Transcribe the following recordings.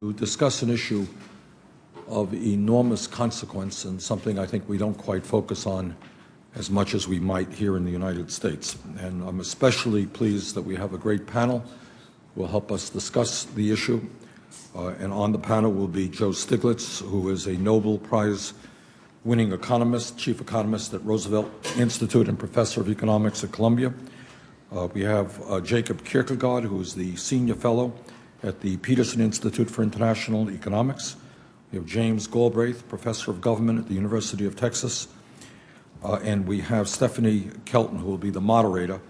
To discuss an issue of enormous consequence and something I think we don't quite focus on as much as we might here in the United States. And I'm especially pleased that we have a great panel who will help us discuss the issue. And on the panel will be Joe Stiglitz, who is a Nobel Prize-winning economist, chief economist at Roosevelt Institute and professor of economics at Columbia. We have Jacob Kirkegaard, who is the senior fellow at the Peterson Institute for International Economics. We have James Galbraith, professor of government at the University of Texas. And we have Stephanie Kelton, who will be the moderator,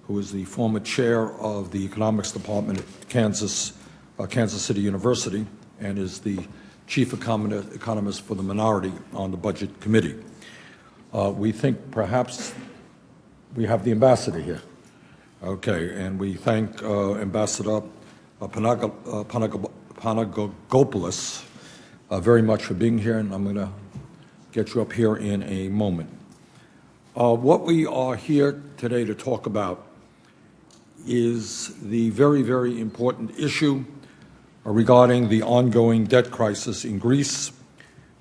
who is the former chair of the economics department at Kansas City University and is the chief economist for the minority on the budget committee. We think perhaps we have the ambassador here. Okay, and we thank Ambassador Panagopoulos very much for being here, and I'm going to get you up here in a moment. What we are here today to talk about is the very, very important issue regarding the ongoing debt crisis in Greece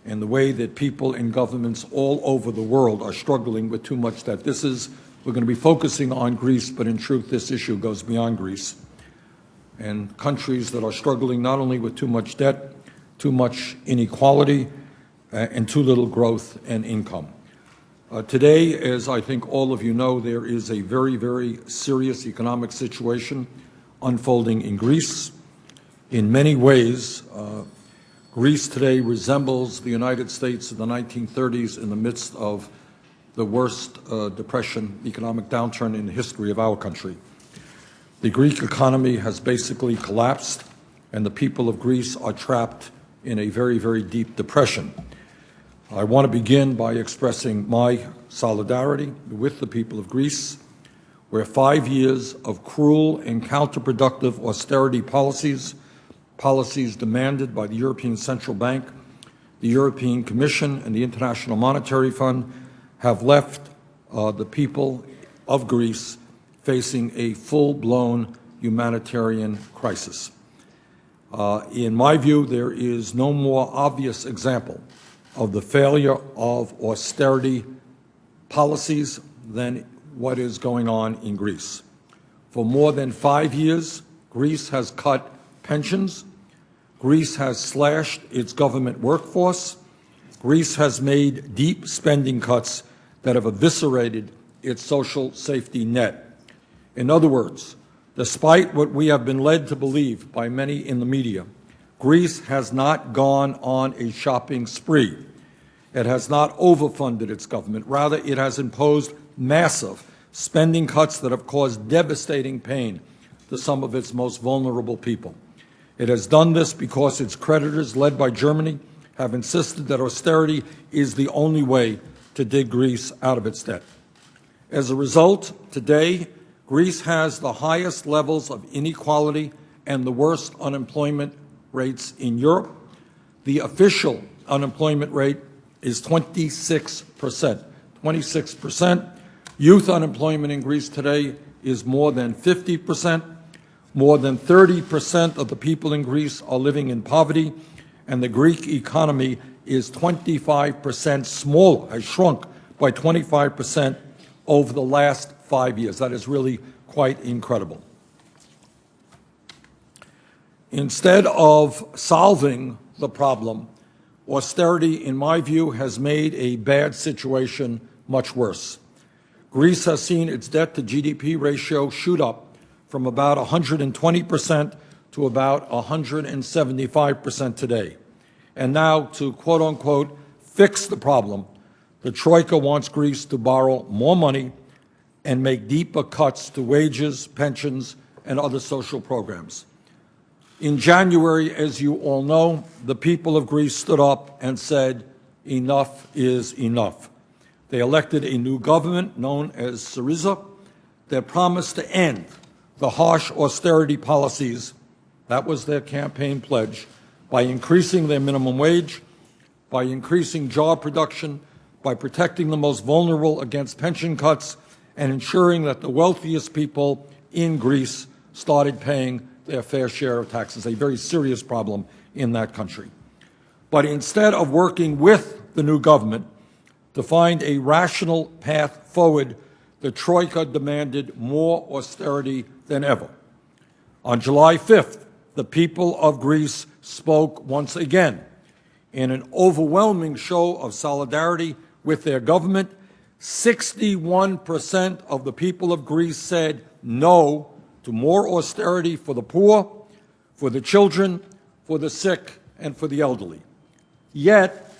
and the way that people in governments all over the world are struggling with too much debt. We're going to be focusing on Greece, but in truth, this issue goes beyond Greece. And countries that are struggling not only with too much debt, too much inequality, and too little growth and income. Today, as I think all of you know, there is a very, very serious economic situation unfolding in Greece. In many ways, Greece today resembles the United States in the 1930s in the midst of the worst economic downturn in the history of our country. The Greek economy has basically collapsed, and the people of Greece are trapped in a very, very deep depression. I want to begin by expressing my solidarity with the people of Greece, where 5 years of cruel and counterproductive austerity policies demanded by the European Central Bank, the European Commission, and the International Monetary Fund have left the people of Greece facing a full-blown humanitarian crisis. In my view, there is no more obvious example of the failure of austerity policies than what is going on in Greece. For more than 5 years, Greece has cut pensions. Greece has slashed its government workforce. Greece has made deep spending cuts that have eviscerated its social safety net. In other words, despite what we have been led to believe by many in the media, Greece has not gone on a shopping spree. It has not overfunded its government. Rather, it has imposed massive spending cuts that have caused devastating pain to some of its most vulnerable people. It has done this because its creditors, led by Germany, have insisted that austerity is the only way to dig Greece out of its debt. As a result, today, Greece has the highest levels of inequality and the worst unemployment rates in Europe. The official unemployment rate is 26%. 26%. Youth unemployment in Greece today is more than 50%. More than 30% of the people in Greece are living in poverty, and the Greek economy is 25% smaller, has shrunk by 25% over the last 5 years. That is really quite incredible. Instead of solving the problem, austerity, in my view, has made a bad situation much worse. Greece has seen its debt to GDP ratio shoot up from about 120% to about 175% today. And now, to quote unquote fix the problem, the Troika wants Greece to borrow more money and make deeper cuts to wages, pensions, and other social programs. In January, as you all know, the people of Greece stood up and said, enough is enough. They elected a new government known as Syriza that promised to end the harsh austerity policies, that was their campaign pledge, by increasing their minimum wage, by increasing job production, by protecting the most vulnerable against pension cuts, and ensuring that the wealthiest people in Greece started paying their fair share of taxes, a very serious problem in that country. But instead of working with the new government to find a rational path forward, the Troika demanded more austerity than ever. On July 5th, the people of Greece spoke once again in an overwhelming show of solidarity with their government. 61% of the people of Greece said no to more austerity for the poor, for the children, for the sick, and for the elderly. Yet,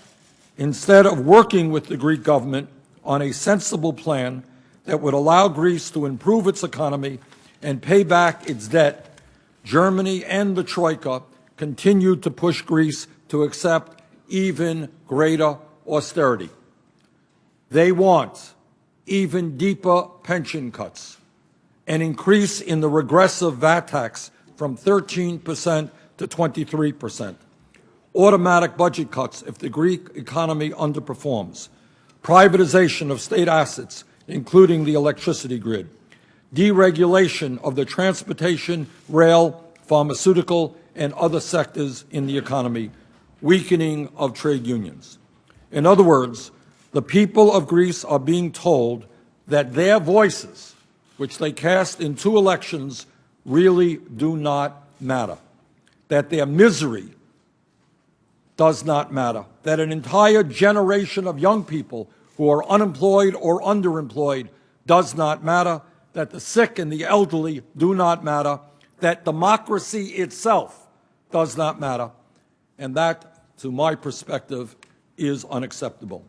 instead of working with the Greek government on a sensible plan that would allow Greece to improve its economy and pay back its debt, Germany and the Troika continued to push Greece to accept even greater austerity. They want even deeper pension cuts, an increase in the regressive VAT tax from 13% to 23%, automatic budget cuts if the Greek economy underperforms, privatization of state assets, including the electricity grid, deregulation of the transportation, rail, pharmaceutical, and other sectors in the economy, weakening of trade unions. In other words, the people of Greece are being told that their voices, which they cast in 2 elections, really do not matter, that their misery does not matter, that an entire generation of young people who are unemployed or underemployed does not matter, that the sick and the elderly do not matter, that democracy itself does not matter, and that, to my perspective, is unacceptable.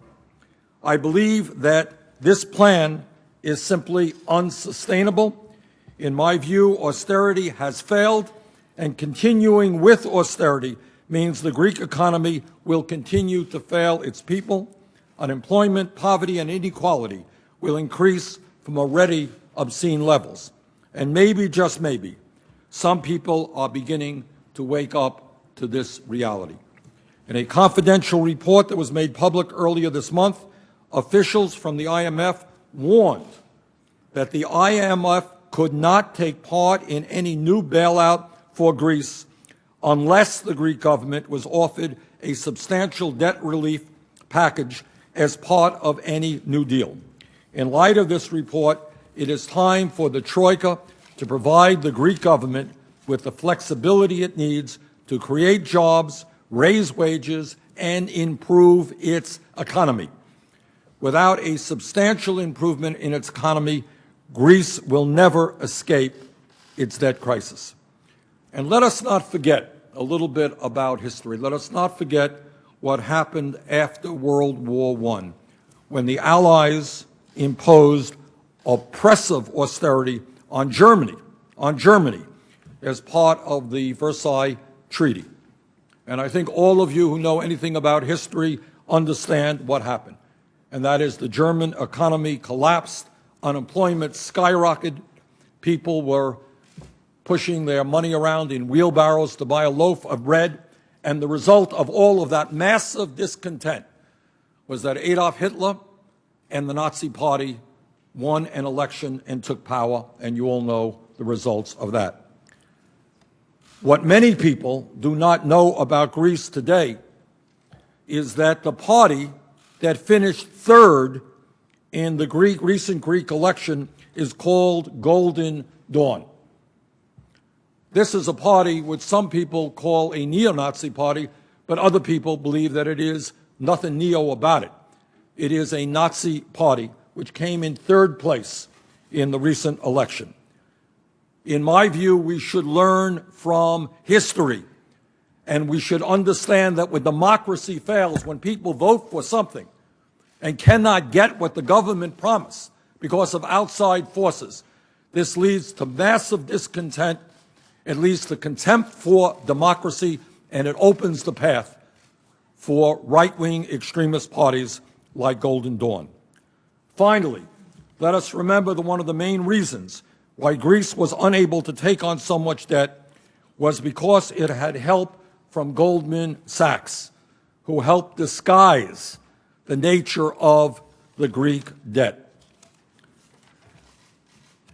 I believe that this plan is simply unsustainable. In my view, austerity has failed, and continuing with austerity means the Greek economy will continue to fail its people. Unemployment, poverty, and inequality will increase from already obscene levels. And maybe, just maybe, some people are beginning to wake up to this reality. In a confidential report that was made public earlier this month, officials from the IMF warned that the IMF could not take part in any new bailout for Greece unless the Greek government was offered a substantial debt relief package as part of any new deal. In light of this report, it is time for the Troika to provide the Greek government with the flexibility it needs to create jobs, raise wages, and improve its economy. Without a substantial improvement in its economy, Greece will never escape its debt crisis. And let us not forget a little bit about history. Let us not forget what happened after World War I, when the Allies imposed oppressive austerity on Germany as part of the Versailles Treaty. And I think all of you who know anything about history understand what happened. And that is the German economy collapsed, unemployment skyrocketed, people were pushing their money around in wheelbarrows to buy a loaf of bread, and the result of all of that massive discontent was that Adolf Hitler and the Nazi Party won an election and took power, and you all know the results of that. What many people do not know about Greece today is that the party that finished third in the recent Greek election is called Golden Dawn. This is a party which some people call a neo-Nazi party, but other people believe that it is nothing neo about it. It is a Nazi party which came in third place in the recent election. In my view, we should learn from history, and we should understand that when democracy fails, when people vote for something and cannot get what the government promised because of outside forces, this leads to massive discontent, it leads to contempt for democracy, and it opens the path for right-wing extremist parties like Golden Dawn. Finally, let us remember that one of the main reasons why Greece was unable to take on so much debt was because it had help from Goldman Sachs, who helped disguise the nature of the Greek debt.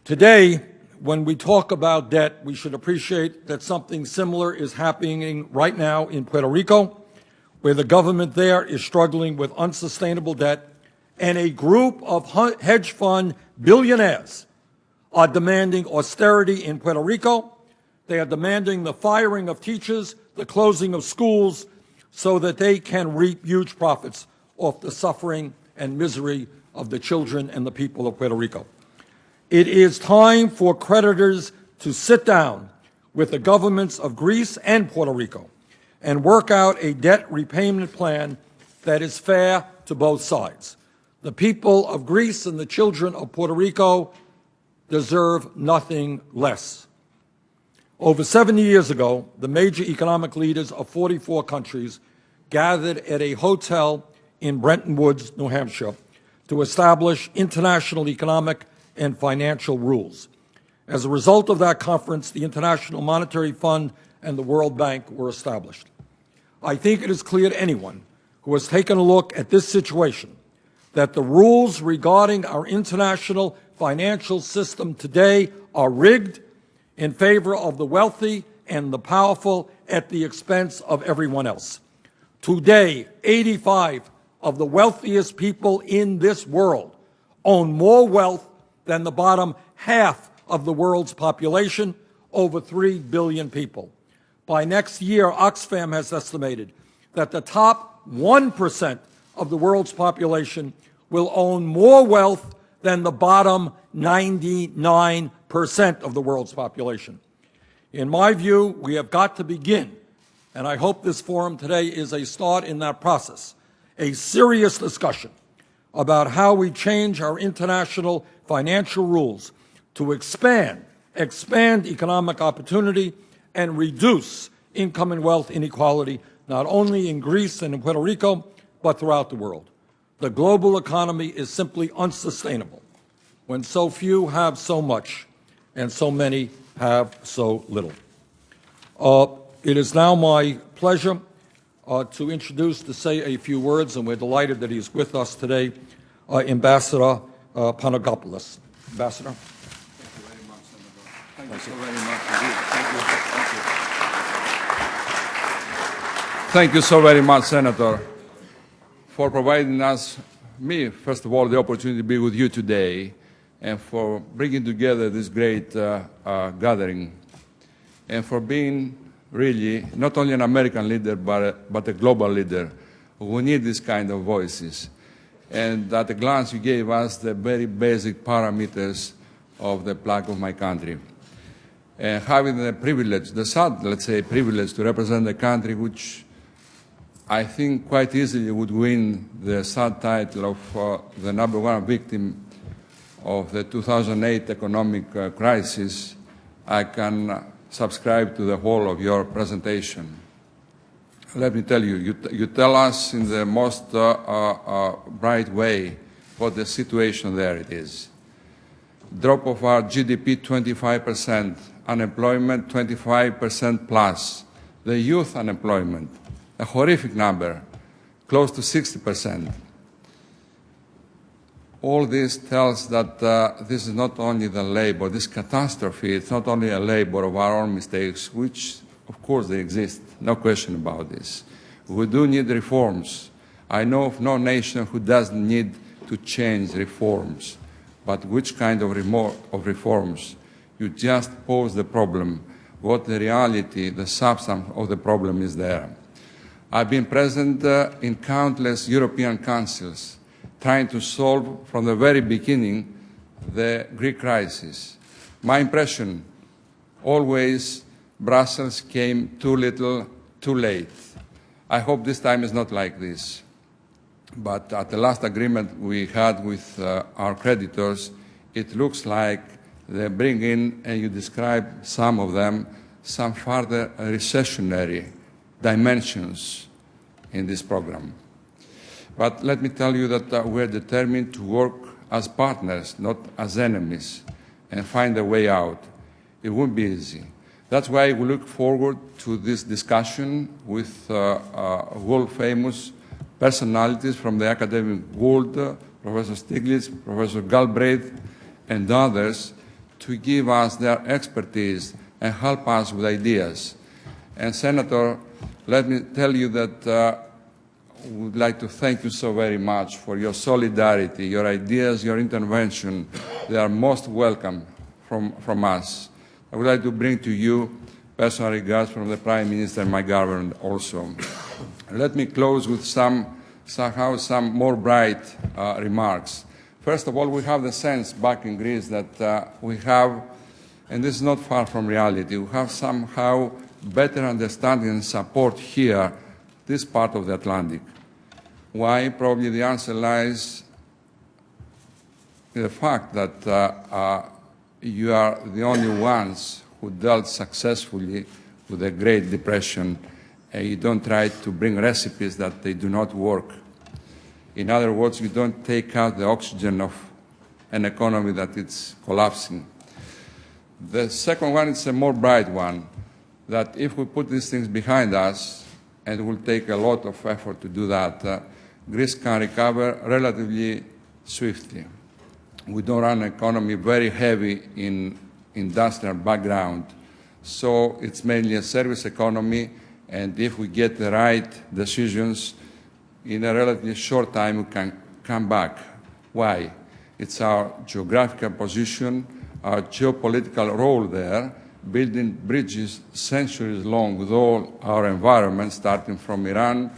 Today, when we talk about debt, we should appreciate that something similar is happening right now in Puerto Rico, where the government there is struggling with unsustainable debt, and a group of hedge fund billionaires are demanding austerity in Puerto Rico. They are demanding the firing of teachers, the closing of schools, so that they can reap huge profits off the suffering and misery of the children and the people of Puerto Rico. It is time for creditors to sit down with the governments of Greece and Puerto Rico and work out a debt repayment plan that is fair to both sides. The people of Greece and the children of Puerto Rico deserve nothing less. Over 70 years ago, the major economic leaders of 44 countries gathered at a hotel in Bretton Woods, New Hampshire, to establish international economic and financial rules. As a result of that conference, the International Monetary Fund and the World Bank were established. I think it is clear to anyone who has taken a look at this situation that the rules regarding our international financial system today are rigged in favor of the wealthy and the powerful at the expense of everyone else. Today, 85 of the wealthiest people in this world own more wealth than the bottom half of the world's population, over 3 billion people. By next year, Oxfam has estimated that the top 1% of the world's population will own more wealth than the bottom 99% of the world's population. In my view, we have got to begin, and I hope this forum today is a start in that process, a serious discussion about how we change our international financial rules to expand economic opportunity and reduce income and wealth inequality, not only in Greece and in Puerto Rico, but throughout the world. The global economy is simply unsustainable when so few have so much and so many have so little. It is now my pleasure to say a few words, and we're delighted that he's with us today, Ambassador Panagopoulos. Ambassador. Thank you so very much indeed. Thank you so very much, Senator, for providing me, first of all, the opportunity to be with you today, and for bringing together this great gathering, and for being really not only an American leader, but a global leader. We need this kind of voices. And at a glance, you gave us the very basic parameters of the plaque of my country. And having the privilege, the sad, let's say, privilege to represent a country which I think quite easily would win the sad title of the #1 victim of the 2008 economic crisis, I can subscribe to the whole of your presentation. Let me tell you, you tell us in the most bright way what the situation there it is. Drop of our GDP 25%, unemployment 25% plus, the youth unemployment, a horrific number, close to 60%. All this tells that this is not only the labor, this catastrophe, it's not only a labor of our own mistakes, which of course they exist, no question about this. We do need reforms. I know of no nation who doesn't need to change reforms, but which kind of reforms? You just pose the problem, what the reality, the substance of the problem is there. I've been present in countless European councils, trying to solve from the very beginning the Greek crisis. My impression, always Brussels came too little, too late. I hope this time is not like this. But at the last agreement we had with our creditors, it looks like they bring in, and you describe some of them, some further recessionary dimensions in this program. But let me tell you that we're determined to work as partners, not as enemies, and find a way out. It won't be easy. That's why we look forward to this discussion with world-famous personalities from the academic world, Professor Stiglitz, Professor Galbraith, and others, to give us their expertise and help us with ideas. And Senator, let me tell you that we would like to thank you so very much for your solidarity, your ideas, your intervention. They are most welcome from us. I would like to bring to you personal regards from the Prime Minister and my government also. Let me close with some more bright remarks. First of all, we have the sense back in Greece that we have, and this is not far from reality, we have somehow better understanding and support here, this part of the Atlantic. Why? Probably the answer lies in the fact that you are the only ones who dealt successfully with the Great Depression, and you don't try to bring recipes that they do not work. In other words, you don't take out the oxygen of an economy that it's collapsing. The second one is a more bright one, that if we put these things behind us, and it will take a lot of effort to do that, Greece can recover relatively swiftly. We don't run an economy very heavy in industrial background, so it's mainly a service economy, and if we get the right decisions, in a relatively short time we can come back. Why? It's our geographical position, our geopolitical role there, building bridges centuries long with all our environment, starting from Iran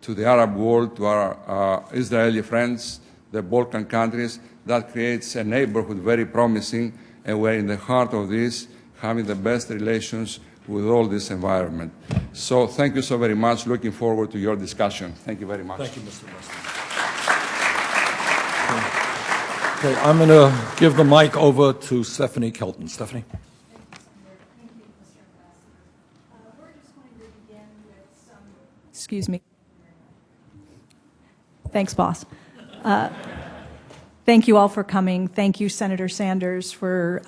to the Arab world, to our Israeli friends, the Balkan countries. That creates a neighborhood very promising, and we're in the heart of this, having the best relations with all this environment. So thank you so very much. Looking forward to your discussion. Thank you very much. Thank you, Mr. Weston. Okay, I'm going to give the mic over to Stephanie Kelton. Stephanie. Excuse me. Thanks, boss. Thank you all for coming. Thank you, Senator Sanders, for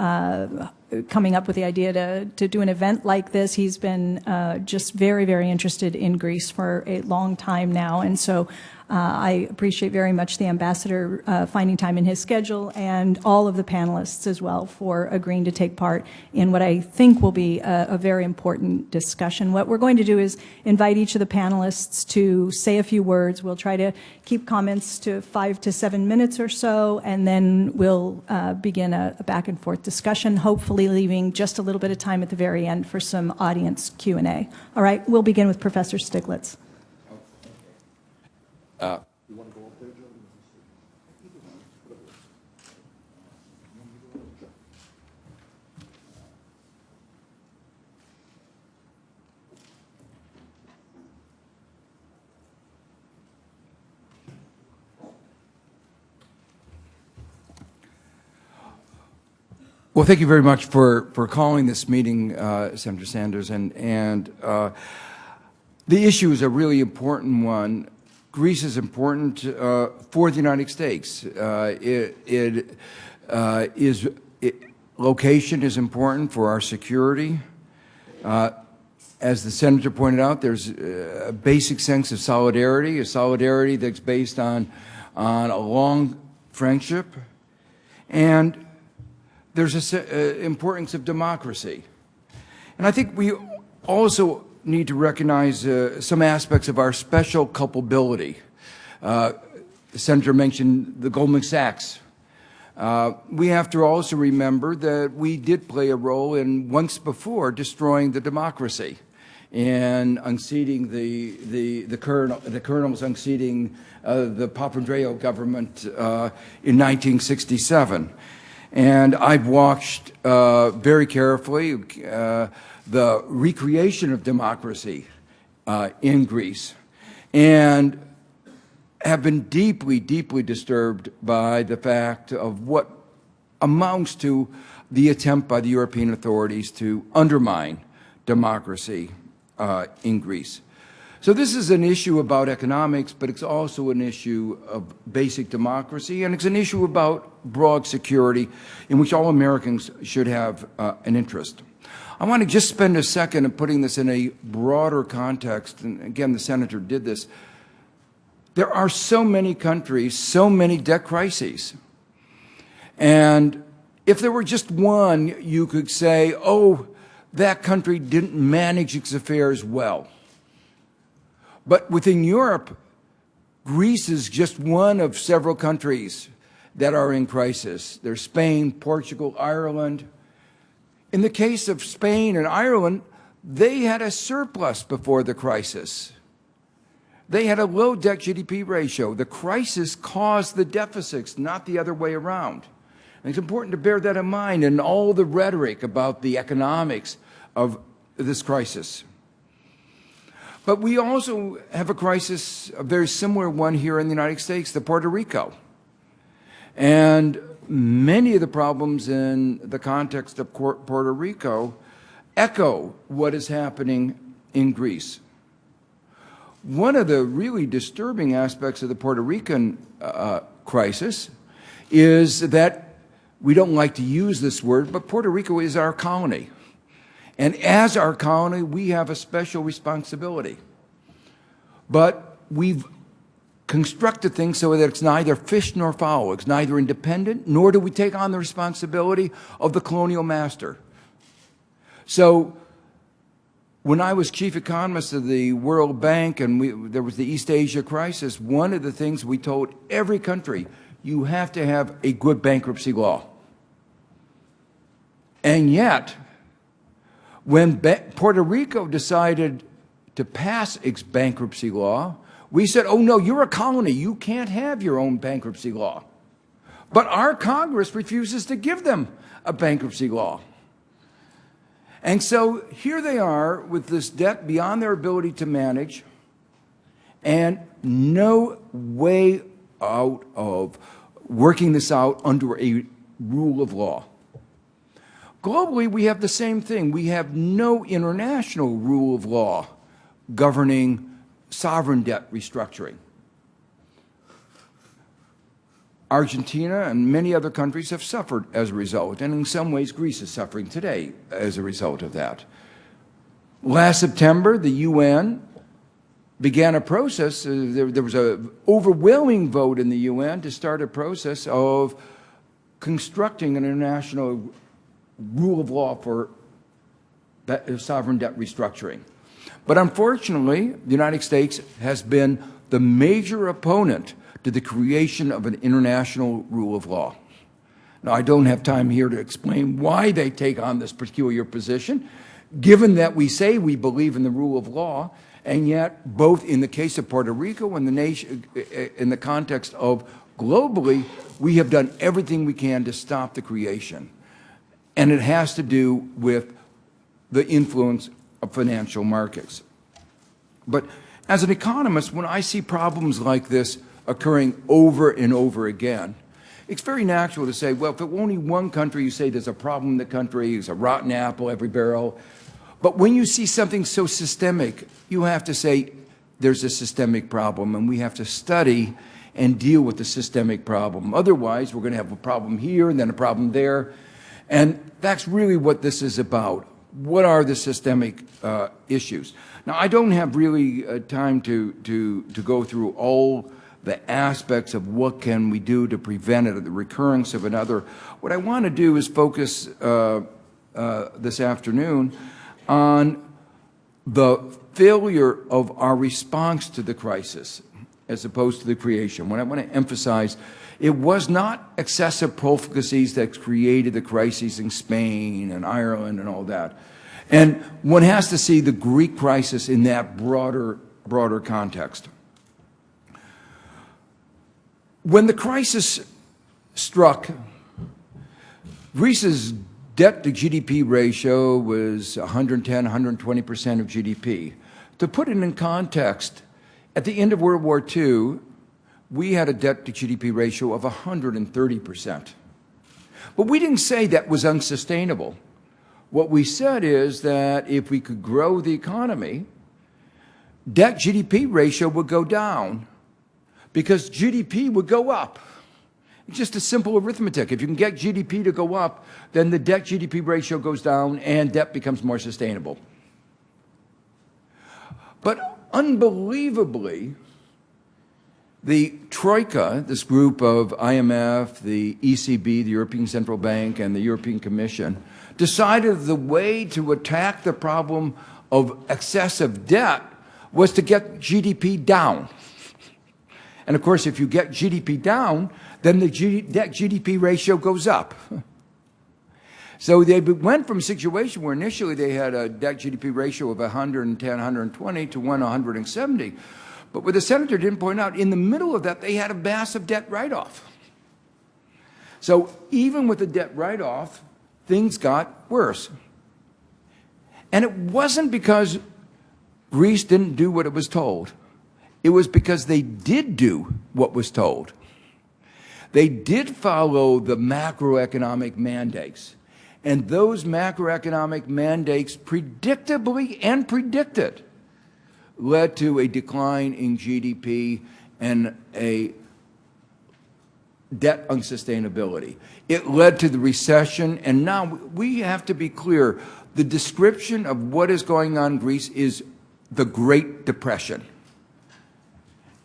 coming up with the idea to do an event like this. He's been just very, very interested in Greece for a long time now, and so I appreciate very much the ambassador finding time in his schedule, and all of the panelists as well for agreeing to take part in what I think will be a very important discussion. What we're going to do is invite each of the panelists to say a few words. We'll try to keep comments to 5 to 7 minutes or so, and then we'll begin a back and forth discussion, hopefully leaving just a little bit of time at the very end for some audience Q&A. All right, we'll begin with Professor Stiglitz. You want to go up there, Joe? Well, thank you very much for calling this meeting, Senator Sanders. And the issue is a really important one. Greece is important for the United States. Location is important for our security. As the Senator pointed out, there's a basic sense of solidarity, a solidarity that's based on a long friendship. And there's an importance of democracy. And I think we also need to recognize some aspects of our special culpability. The Senator mentioned the Goldman Sachs. We have to also remember that we did play a role in once before destroying the democracy and unseating the colonels unseating the Papandreou government in 1967. And I've watched very carefully the recreation of democracy in Greece, and have been deeply, deeply disturbed by the fact of what amounts to the attempt by the European authorities to undermine democracy in Greece. So this is an issue about economics, but it's also an issue of basic democracy, and it's an issue about broad security in which all Americans should have an interest. I want to just spend a second in putting this in a broader context, and again, the Senator did this. There are so many countries, so many debt crises, and if there were just one, you could say, oh, that country didn't manage its affairs well. But within Europe, Greece is just one of several countries that are in crisis. There's Spain, Portugal, Ireland. In the case of Spain and Ireland, they had a surplus before the crisis. They had a low debt GDP ratio. The crisis caused the deficits, not the other way around. And it's important to bear that in mind in all the rhetoric about the economics of this crisis. But we also have a crisis, a very similar one here in the United States, the Puerto Rico. And many of the problems in the context of Puerto Rico echo what is happening in Greece. One of the really disturbing aspects of the Puerto Rican crisis is that we don't like to use this word, but Puerto Rico is our colony. And as our colony, we have a special responsibility. But we've constructed things so that it's neither fish nor fowl. It's neither independent, nor do we take on the responsibility of the colonial master. So when I was chief economist of the World Bank and there was the East Asia crisis, one of the things we told every country, you have to have a good bankruptcy law. And yet, when Puerto Rico decided to pass its bankruptcy law, we said, oh no, you're a colony, you can't have your own bankruptcy law. But our Congress refuses to give them a bankruptcy law. And so here they are with this debt beyond their ability to manage and no way out of working this out under a rule of law. Globally, we have the same thing. We have no international rule of law governing sovereign debt restructuring. Argentina and many other countries have suffered as a result, and in some ways Greece is suffering today as a result of that. Last September, the UN began a process, there was an overwhelming vote in the UN to start a process of constructing an international rule of law for sovereign debt restructuring. But unfortunately, the United States has been the major opponent to the creation of an international rule of law. Now, I don't have time here to explain why they take on this peculiar position, given that we say we believe in the rule of law, and yet both in the case of Puerto Rico and the nation, in the context of globally, we have done everything we can to stop the creation. And it has to do with the influence of financial markets. But as an economist, when I see problems like this occurring over and over again, it's very natural to say, well, if it were only one country, you say there's a problem in the country, there's a rotten apple every barrel. But when you see something so systemic, you have to say there's a systemic problem, and we have to study and deal with the systemic problem. Otherwise, we're going to have a problem here and then a problem there. And that's really what this is about. What are the systemic issues? Now, I don't have really time to go through all the aspects of what can we do to prevent it, or the recurrence of another. What I want to do is focus this afternoon on the failure of our response to the crisis as opposed to the creation. What I want to emphasize, it was not excessive profligacies that created the crises in Spain and Ireland and all that. And one has to see the Greek crisis in that broader context. When the crisis struck, Greece's debt to GDP ratio was 110, 120% of GDP. To put it in context, at the end of World War II, we had a debt to GDP ratio of 130%. But we didn't say that was unsustainable. What we said is that if we could grow the economy, debt GDP ratio would go down because GDP would go up. It's just a simple arithmetic. If you can get GDP to go up, then the debt GDP ratio goes down and debt becomes more sustainable. But unbelievably, The Troika, this group of IMF, the ECB, the European Central Bank, and the European Commission, decided the way to attack the problem of excessive debt was to get GDP down. And of course, if you get GDP down, then the debt-GDP ratio goes up. So they went from a situation where initially they had a debt-GDP ratio of 110, 120 to 170. But what the senator didn't point out, in the middle of that, they had a massive debt write-off. So even with the debt write-off, things got worse. And it wasn't because Greece didn't do what it was told. It was because they did do what was told. They did follow the macroeconomic mandates. And those macroeconomic mandates predictably and predicted led to a decline in GDP and a debt unsustainability. It led to the recession, and now we have to be clear. The description of what is going on in Greece is the Great Depression.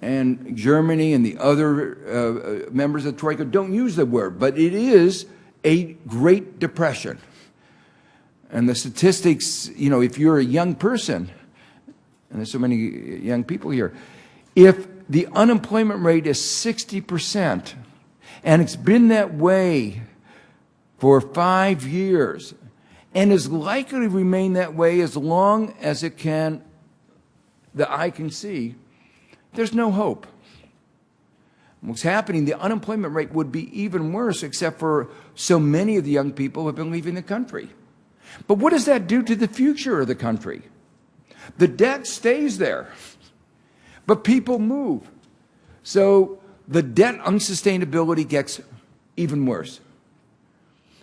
And Germany and the other members of Troika don't use the word, but it is a Great Depression. And the statistics, you know, if you're a young person, and there's so many young people here, if the unemployment rate is 60%, and it's been that way for 5 years, and is likely to remain that way as long as it can, the eye can see, there's no hope. What's happening, the unemployment rate would be even worse, except for so many of the young people have been leaving the country. But what does that do to the future of the country? The debt stays there, but people move. So the debt unsustainability gets even worse.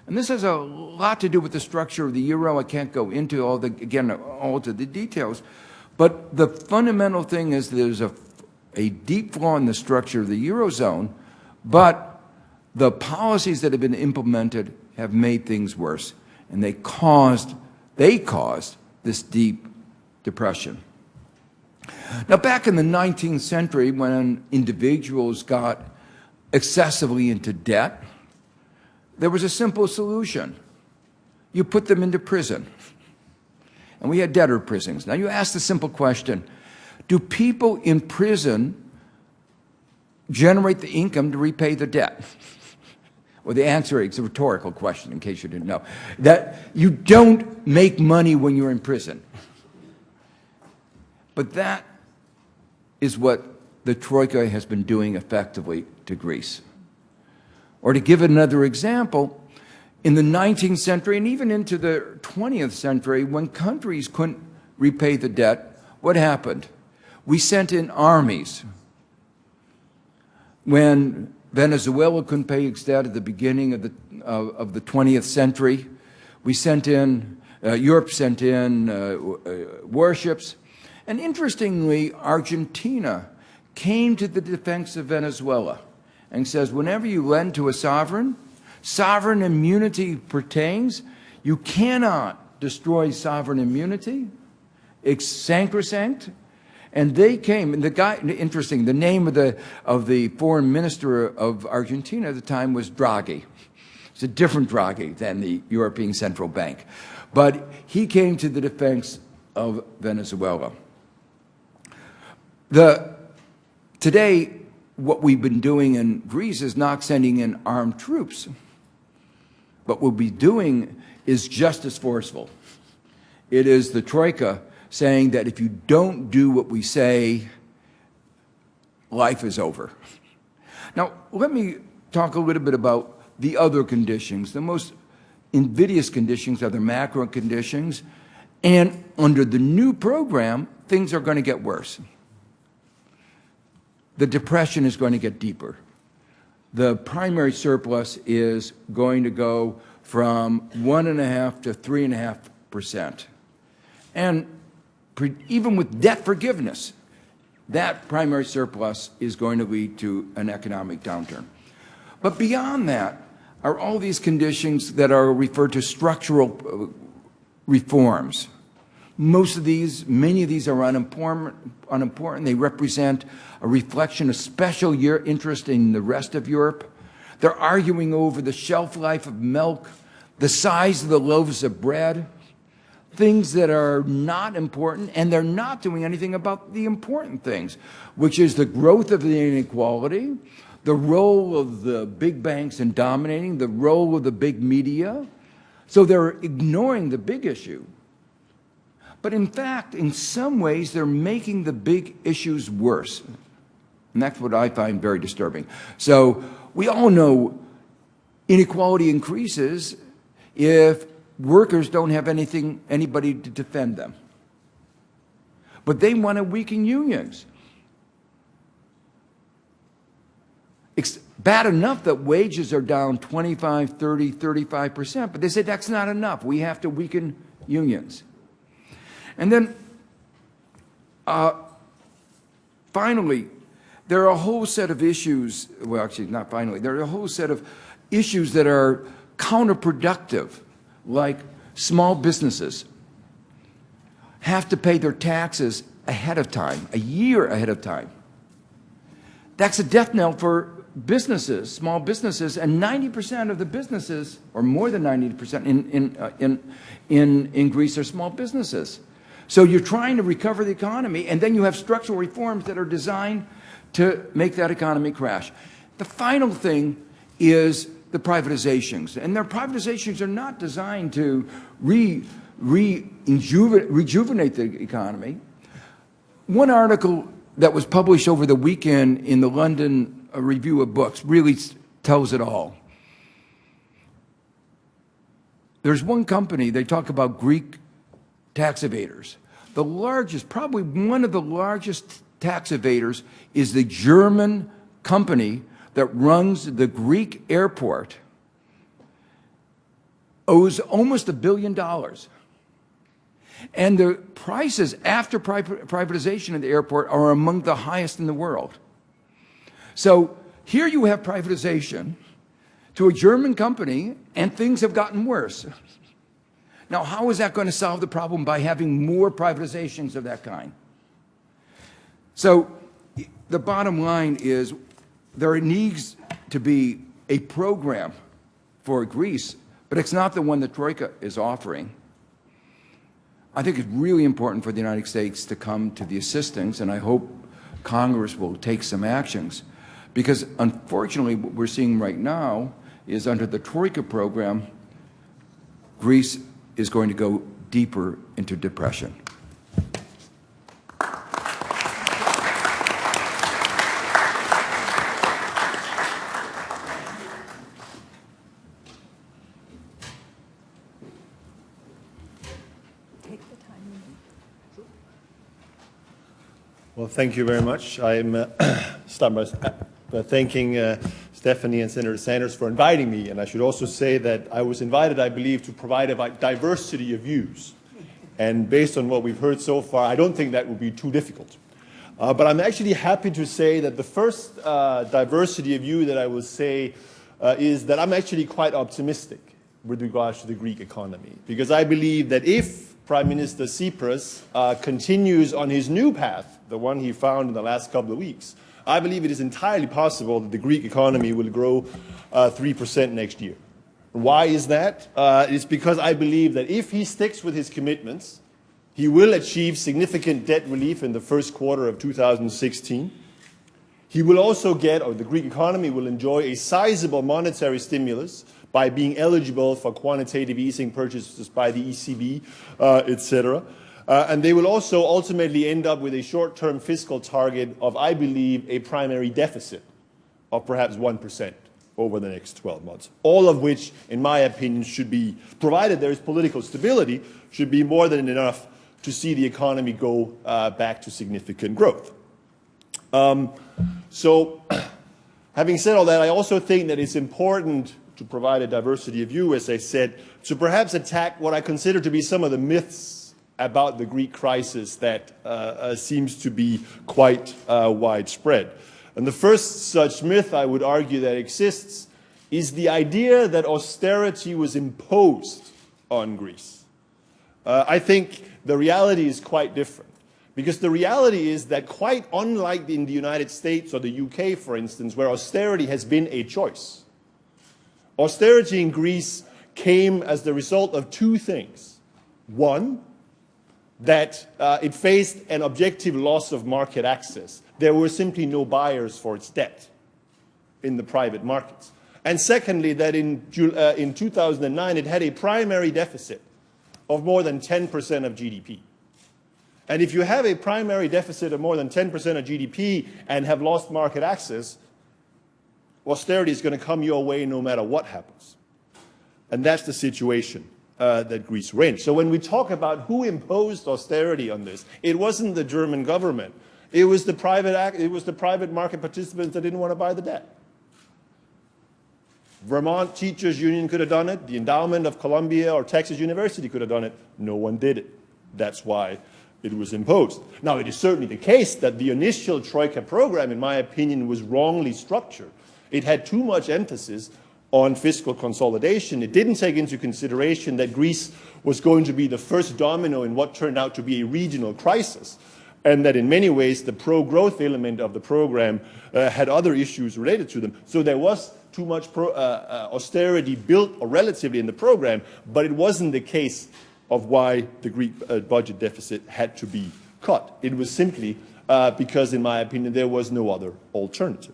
And this has a lot to do with the structure of the euro. I can't go into all the details, but the fundamental thing is there's a deep flaw in the structure of the Eurozone, but the policies that have been implemented have made things worse, and they caused this deep depression. Now, back in the 19th century, when individuals got excessively into debt, there was a simple solution. You put them into prison. And we had debtor prisons. Now, you ask the simple question, do people in prison generate the income to repay the debt? Well, the answer is a rhetorical question, in case you didn't know. That you don't make money when you're in prison. But that is what the Troika has been doing effectively to Greece. Or to give another example, in the 19th century and even into the 20th century, when countries couldn't repay the debt, what happened? We sent in armies. When Venezuela couldn't pay its debt at the beginning of the 20th century, we sent in, Europe sent in warships. And interestingly, Argentina came to the defense of Venezuela and says, whenever you lend to a sovereign, sovereign immunity pertains. You cannot destroy sovereign immunity. It's sacrosanct. And they came, and the guy, interesting, the name of the foreign minister of Argentina at the time was Draghi. It's a different Draghi than the European Central Bank. But he came to the defense of Venezuela. Today, what we've been doing in Greece is not sending in armed troops. What we'll be doing is just as forceful. It is the Troika saying that if you don't do what we say, life is over. Now, let me talk a little bit about the other conditions. The most invidious conditions are the macro conditions, and under the new program, things are going to get worse. The depression is going to get deeper. The primary surplus is going to go from 1.5% to 3.5%. And even with debt forgiveness, that primary surplus is going to lead to an economic downturn. But beyond that are all these conditions that are referred to structural reforms. Many of these are unimportant. They represent a reflection of special interest in the rest of Europe. They're arguing over the shelf life of milk, the size of the loaves of bread, things that are not important, and they're not doing anything about the important things, which is the growth of the inequality, the role of the big banks in dominating, the role of the big media. So they're ignoring the big issue. But in fact, in some ways, they're making the big issues worse. And that's what I find very disturbing. So we all know inequality increases if workers don't have anybody to defend them. But they want to weaken unions. It's bad enough that wages are down 25, 30, 35%, but they say that's not enough. We have to weaken unions. And then, finally, there are a whole set of issues, well, actually, not finally, there are a whole set of issues that are counterproductive, like small businesses have to pay their taxes ahead of time, a year ahead of time. That's a death knell for businesses, small businesses, and 90% of the businesses, or more than 90% in Greece, are small businesses. So you're trying to recover the economy, and then you have structural reforms that are designed to make that economy crash. The final thing is the privatizations, and their privatizations are not designed to rejuvenate the economy. One article that was published over the weekend in the London Review of Books really tells it all. There's one company, they talk about Greek tax evaders. The largest, probably one of the largest tax evaders is the German company that runs the Greek airport, owes almost $1 billion. And the prices after privatization of the airport are among the highest in the world. So here you have privatization to a German company, and things have gotten worse. Now, how is that going to solve the problem by having more privatizations of that kind? So the bottom line is there needs to be a program for Greece, but it's not the one that Troika is offering. I think it's really important for the United States to come to the assistance, and I hope Congress will take some actions. Because unfortunately, what we're seeing right now is under the Troika program, Greece is going to go deeper into depression. Well, thank you very much. I'm start by thanking Stephanie and Senator Sanders for inviting me. And I should also say that I was invited, I believe, to provide a diversity of views. And based on what we've heard so far, I don't think that would be too difficult. But I'm actually happy to say that the first diversity of view that I will say is that I'm actually quite optimistic with regards to the Greek economy. Because I believe that if Prime Minister Tsipras continues on his new path, the one he found in the last couple of weeks, I believe it is entirely possible that the Greek economy will grow 3% next year. Why is that? It's because I believe that if he sticks with his commitments, he will achieve significant debt relief in the first quarter of 2016. He will also get, or the Greek economy will enjoy, a sizable monetary stimulus by being eligible for quantitative easing purchases by the ECB, etc. And they will also ultimately end up with a short-term fiscal target of, I believe, a primary deficit of perhaps 1% over the next 12 months. All of which, in my opinion, should be, provided there is political stability, should be more than enough to see the economy go back to significant growth. So, having said all that, I also think that it's important to provide a diversity of view, as I said, to perhaps attack what I consider to be some of the myths about the Greek crisis that seems to be quite widespread. And the first such myth I would argue that exists is the idea that austerity was imposed on Greece. I think the reality is quite different. Because the reality is that quite unlike in the United States or the UK, for instance, where austerity has been a choice, austerity in Greece came as the result of two things. One, that it faced an objective loss of market access. There were simply no buyers for its debt in the private markets. And secondly, that in 2009 it had a primary deficit of more than 10% of GDP. And if you have a primary deficit of more than 10% of GDP and have lost market access, austerity is going to come your way no matter what happens. And that's the situation that Greece were in. So when we talk about who imposed austerity on this, it wasn't the German government. It was the private market participants that didn't want to buy the debt. Vermont Teachers Union could have done it. The endowment of Columbia or Texas University could have done it. No one did it. That's why it was imposed. Now, it is certainly the case that the initial Troika program, in my opinion, was wrongly structured. It had too much emphasis on fiscal consolidation. It didn't take into consideration that Greece was going to be the first domino in what turned out to be a regional crisis, and that in many ways the pro-growth element of the program had other issues related to them. So there was too much austerity built or relatively in the program, but it wasn't the case of why the Greek budget deficit had to be cut. It was simply because, in my opinion, there was no other alternative.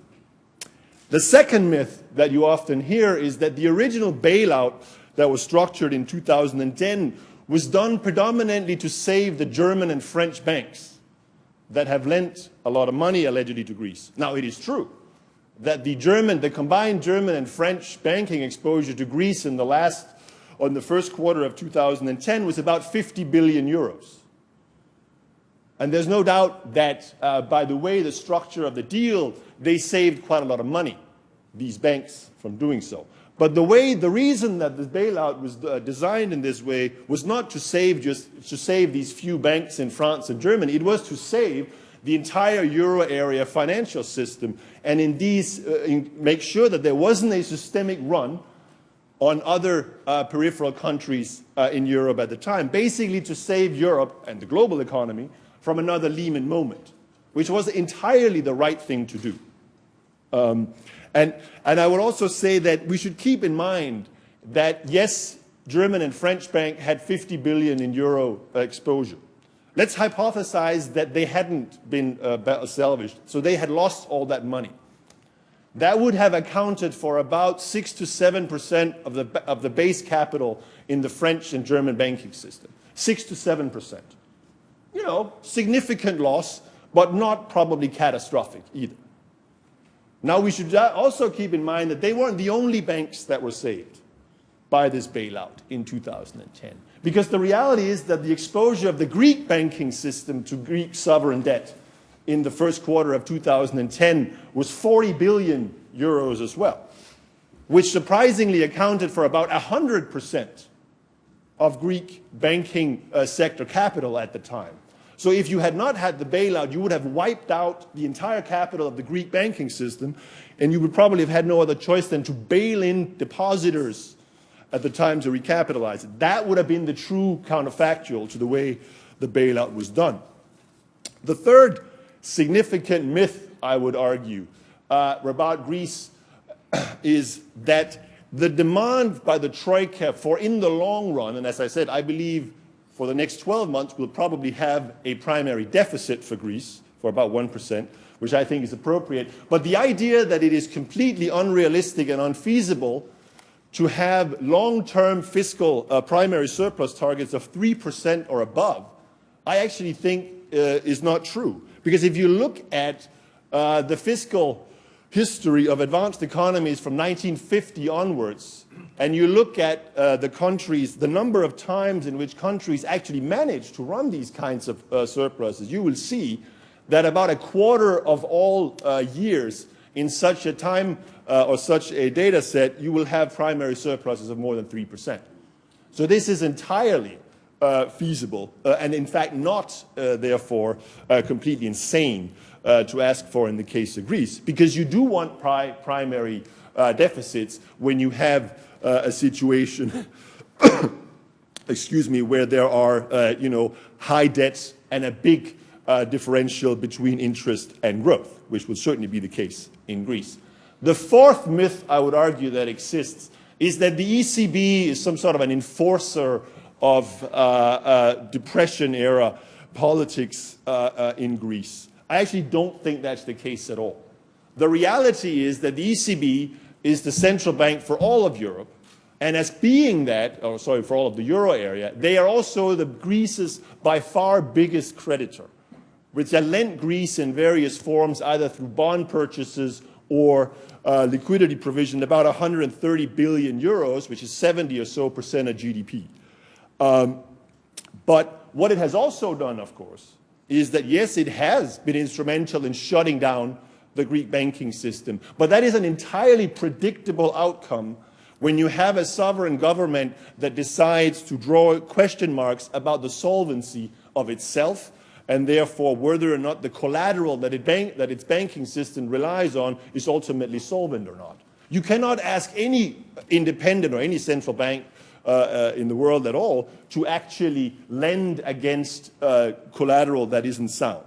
The second myth that you often hear is that the original bailout that was structured in 2010 was done predominantly to save the German and French banks that have lent a lot of money allegedly to Greece. Now, it is true that the combined German and French banking exposure to Greece in the first quarter of 2010 was about 50 billion euros. And there's no doubt that by the way the structure of the deal, they saved quite a lot of money, these banks, from doing so. But the reason that the bailout was designed in this way was not to save these few banks in France and Germany. It was to save the entire euro area financial system, and make sure that there wasn't a systemic run on other peripheral countries in Europe at the time, basically to save Europe and the global economy from another Lehman moment, which was entirely the right thing to do. And I would also say that we should keep in mind that, yes, German and French bank had 50 billion in euro exposure. Let's hypothesize that they hadn't been salvaged, so they had lost all that money. That would have accounted for about 6 to 7% of the base capital in the French and German banking system. 6 to 7%. You know, significant loss, but not probably catastrophic either. Now, we should also keep in mind that they weren't the only banks that were saved by this bailout in 2010. Because the reality is that the exposure of the Greek banking system to Greek sovereign debt in the first quarter of 2010 was 40 billion euros as well, which surprisingly accounted for about 100% of Greek banking sector capital at the time. So if you had not had the bailout, you would have wiped out the entire capital of the Greek banking system, and you would probably have had no other choice than to bail in depositors at the time to recapitalize it. That would have been the true counterfactual to the way the bailout was done. The third significant myth, I would argue, about Greece is that the demand by the Troika for in the long run, and as I said, I believe for the next 12 months we'll probably have a primary deficit for Greece for about 1%, which I think is appropriate. But the idea that it is completely unrealistic and unfeasible to have long-term fiscal primary surplus targets of 3% or above, I actually think is not true. Because if you look at the fiscal history of advanced economies from 1950 onwards, and you look at the number of times in which countries actually managed to run these kinds of surpluses, you will see that about a quarter of all years in such a time or such a data set, you will have primary surpluses of more than 3%. So this is entirely feasible and in fact not, therefore, completely insane to ask for in the case of Greece, because you do want primary deficits when you have a situation where there are, high debts and a big differential between interest and growth, which would certainly be the case in Greece. The fourth myth I would argue that exists is that the ECB is some sort of an enforcer of Depression-era politics in Greece. I actually don't think that's the case at all. The reality is that the ECB is the central bank for all of Europe, and as being that, for all of the euro area, they are also Greece's by far biggest creditor, which have lent Greece in various forms, either through bond purchases or liquidity provision, about 130 billion euros, which is 70% or so of GDP. But what it has also done, of course, is that, yes, it has been instrumental in shutting down the Greek banking system. But that is an entirely predictable outcome when you have a sovereign government that decides to draw question marks about the solvency of itself, and therefore whether or not the collateral that its banking system relies on is ultimately solvent or not. You cannot ask any independent or any central bank in the world at all to actually lend against collateral that isn't sound.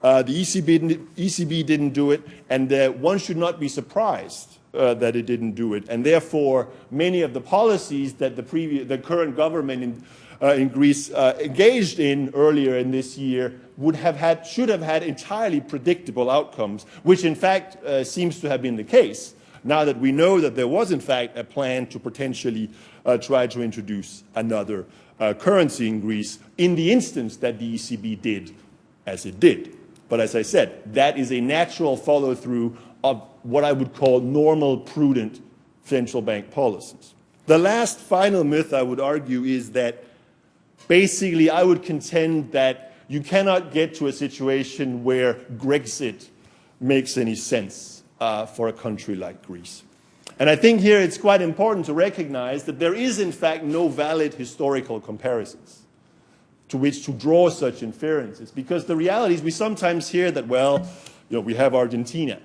The ECB didn't do it, and one should not be surprised that it didn't do it. And therefore, many of the policies that the current government in Greece engaged in earlier in this year should have had entirely predictable outcomes, which in fact seems to have been the case, now that we know that there was in fact a plan to potentially try to introduce another currency in Greece in the instance that the ECB did as it did. But as I said, that is a natural follow-through of what I would call normal, prudent central bank policies. The last final myth I would argue is that basically I would contend that you cannot get to a situation where Grexit makes any sense for a country like Greece. And I think here it's quite important to recognize that there is in fact no valid historical comparisons to which to draw such inferences, because the reality is we sometimes hear that, well, we have Argentina,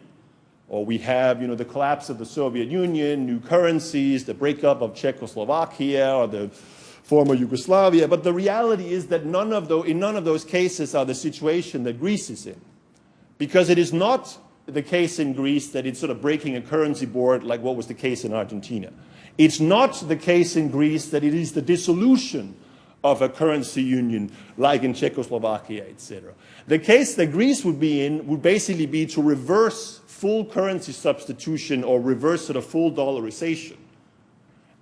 or we have, the collapse of the Soviet Union, new currencies, the breakup of Czechoslovakia, or the former Yugoslavia. But the reality is that in none of those cases are the situation that Greece is in, because it is not the case in Greece that it's sort of breaking a currency board like what was the case in Argentina. It's not the case in Greece that it is the dissolution of a currency union like in Czechoslovakia, etc. The case that Greece would be in would basically be to reverse full currency substitution or reverse sort of full dollarization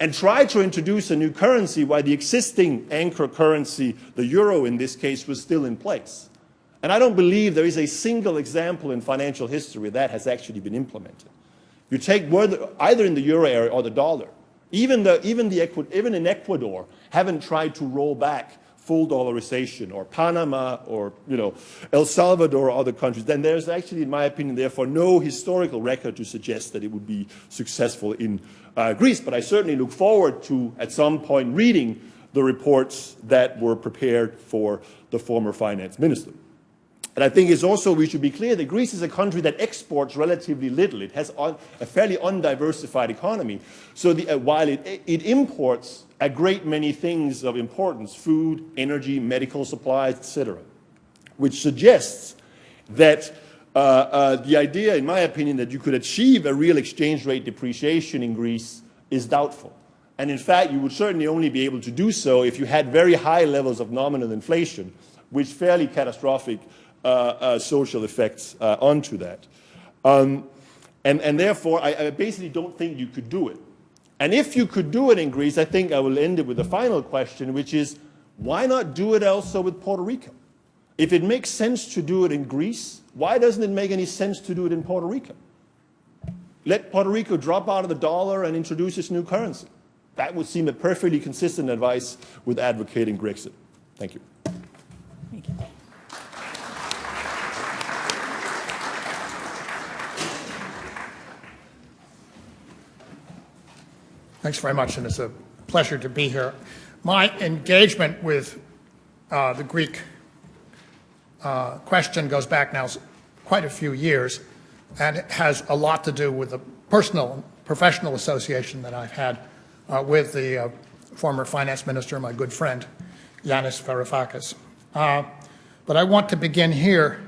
and try to introduce a new currency while the existing anchor currency, the euro in this case, was still in place. And I don't believe there is a single example in financial history that has actually been implemented. You take either in the euro area or the dollar. Even in Ecuador, haven't tried to roll back full dollarization, or Panama, or El Salvador, or other countries. Then there's actually, in my opinion, therefore, no historical record to suggest that it would be successful in Greece. But I certainly look forward to, at some point, reading the reports that were prepared for the former finance minister. And I think we should be clear that Greece is a country that exports relatively little. It has a fairly undiversified economy. So while it imports a great many things of importance, food, energy, medical supplies, etc., which suggests that the idea, in my opinion, that you could achieve a real exchange rate depreciation in Greece is doubtful. And in fact, you would certainly only be able to do so if you had very high levels of nominal inflation, with fairly catastrophic social effects onto that. And therefore, I basically don't think you could do it. And if you could do it in Greece, I think I will end it with the final question, which is, why not do it also with Puerto Rico? If it makes sense to do it in Greece, why doesn't it make any sense to do it in Puerto Rico? Let Puerto Rico drop out of the dollar and introduce its new currency. That would seem a perfectly consistent advice with advocating Grexit. Thank you. Thank you. Thanks very much, and it's a pleasure to be here. My engagement with the Greek question goes back now quite a few years, and it has a lot to do with the personal and professional association that I've had with the former finance minister, my good friend, Yanis Varoufakis. But I want to begin here,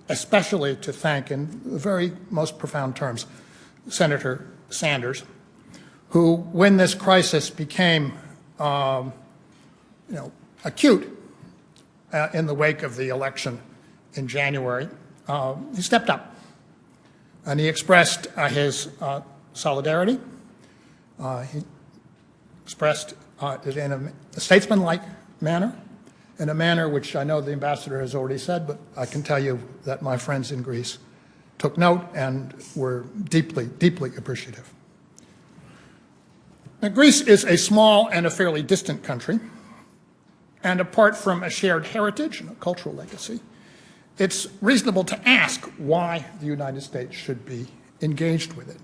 especially to thank, in the very most profound terms, Senator Sanders, who, when this crisis became, acute in the wake of the election in January, he stepped up and he expressed his solidarity. He expressed it in a statesmanlike manner, in a manner which I know the ambassador has already said, but I can tell you that my friends in Greece took note and were deeply, deeply appreciative. Now, Greece is a small and a fairly distant country, and apart from a shared heritage and a cultural legacy, it's reasonable to ask why the United States should be engaged with it.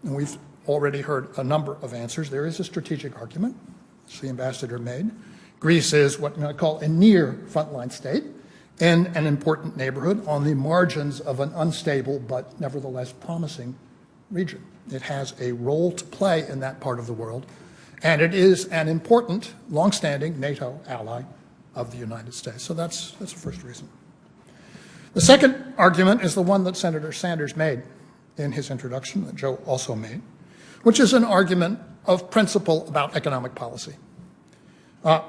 And we've already heard a number of answers. There is a strategic argument, as the ambassador made. Greece is what I call a near frontline state in an important neighborhood on the margins of an unstable but nevertheless promising region. It has a role to play in that part of the world, and it is an important, longstanding NATO ally of the United States. So that's the first reason. The second argument is the one that Senator Sanders made in his introduction, that Joe also made, which is an argument of principle about economic policy,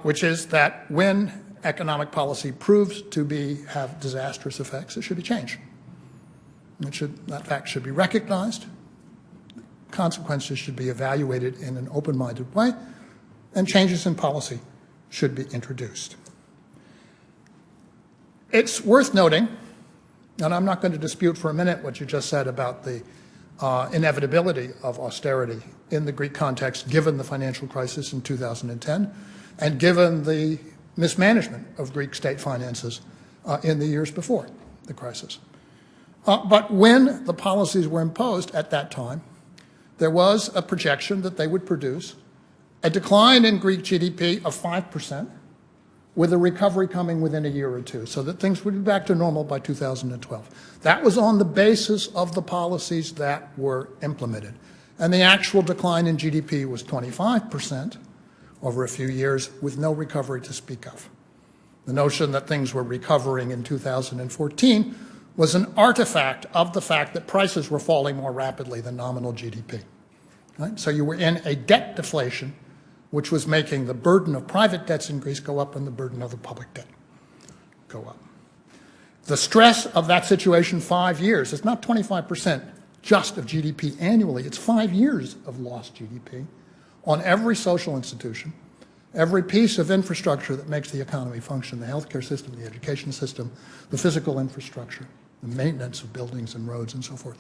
which is that when economic policy proves to have disastrous effects, it should be changed. That fact should be recognized. Consequences should be evaluated in an open-minded way, and changes in policy should be introduced. It's worth noting, and I'm not going to dispute for a minute what you just said about the inevitability of austerity in the Greek context, given the financial crisis in 2010, and given the mismanagement of Greek state finances in the years before the crisis. But when the policies were imposed at that time, there was a projection that they would produce a decline in Greek GDP of 5%, with a recovery coming within a year or two, so that things would be back to normal by 2012. That was on the basis of the policies that were implemented. And the actual decline in GDP was 25% over a few years, with no recovery to speak of. The notion that things were recovering in 2014 was an artifact of the fact that prices were falling more rapidly than nominal GDP. Right? So you were in a debt deflation, which was making the burden of private debts in Greece go up and the burden of the public debt go up. The stress of that situation, 5 years, it's not 25% just of GDP annually, it's 5 years of lost GDP on every social institution, every piece of infrastructure that makes the economy function, the healthcare system, the education system, the physical infrastructure, the maintenance of buildings and roads and so forth,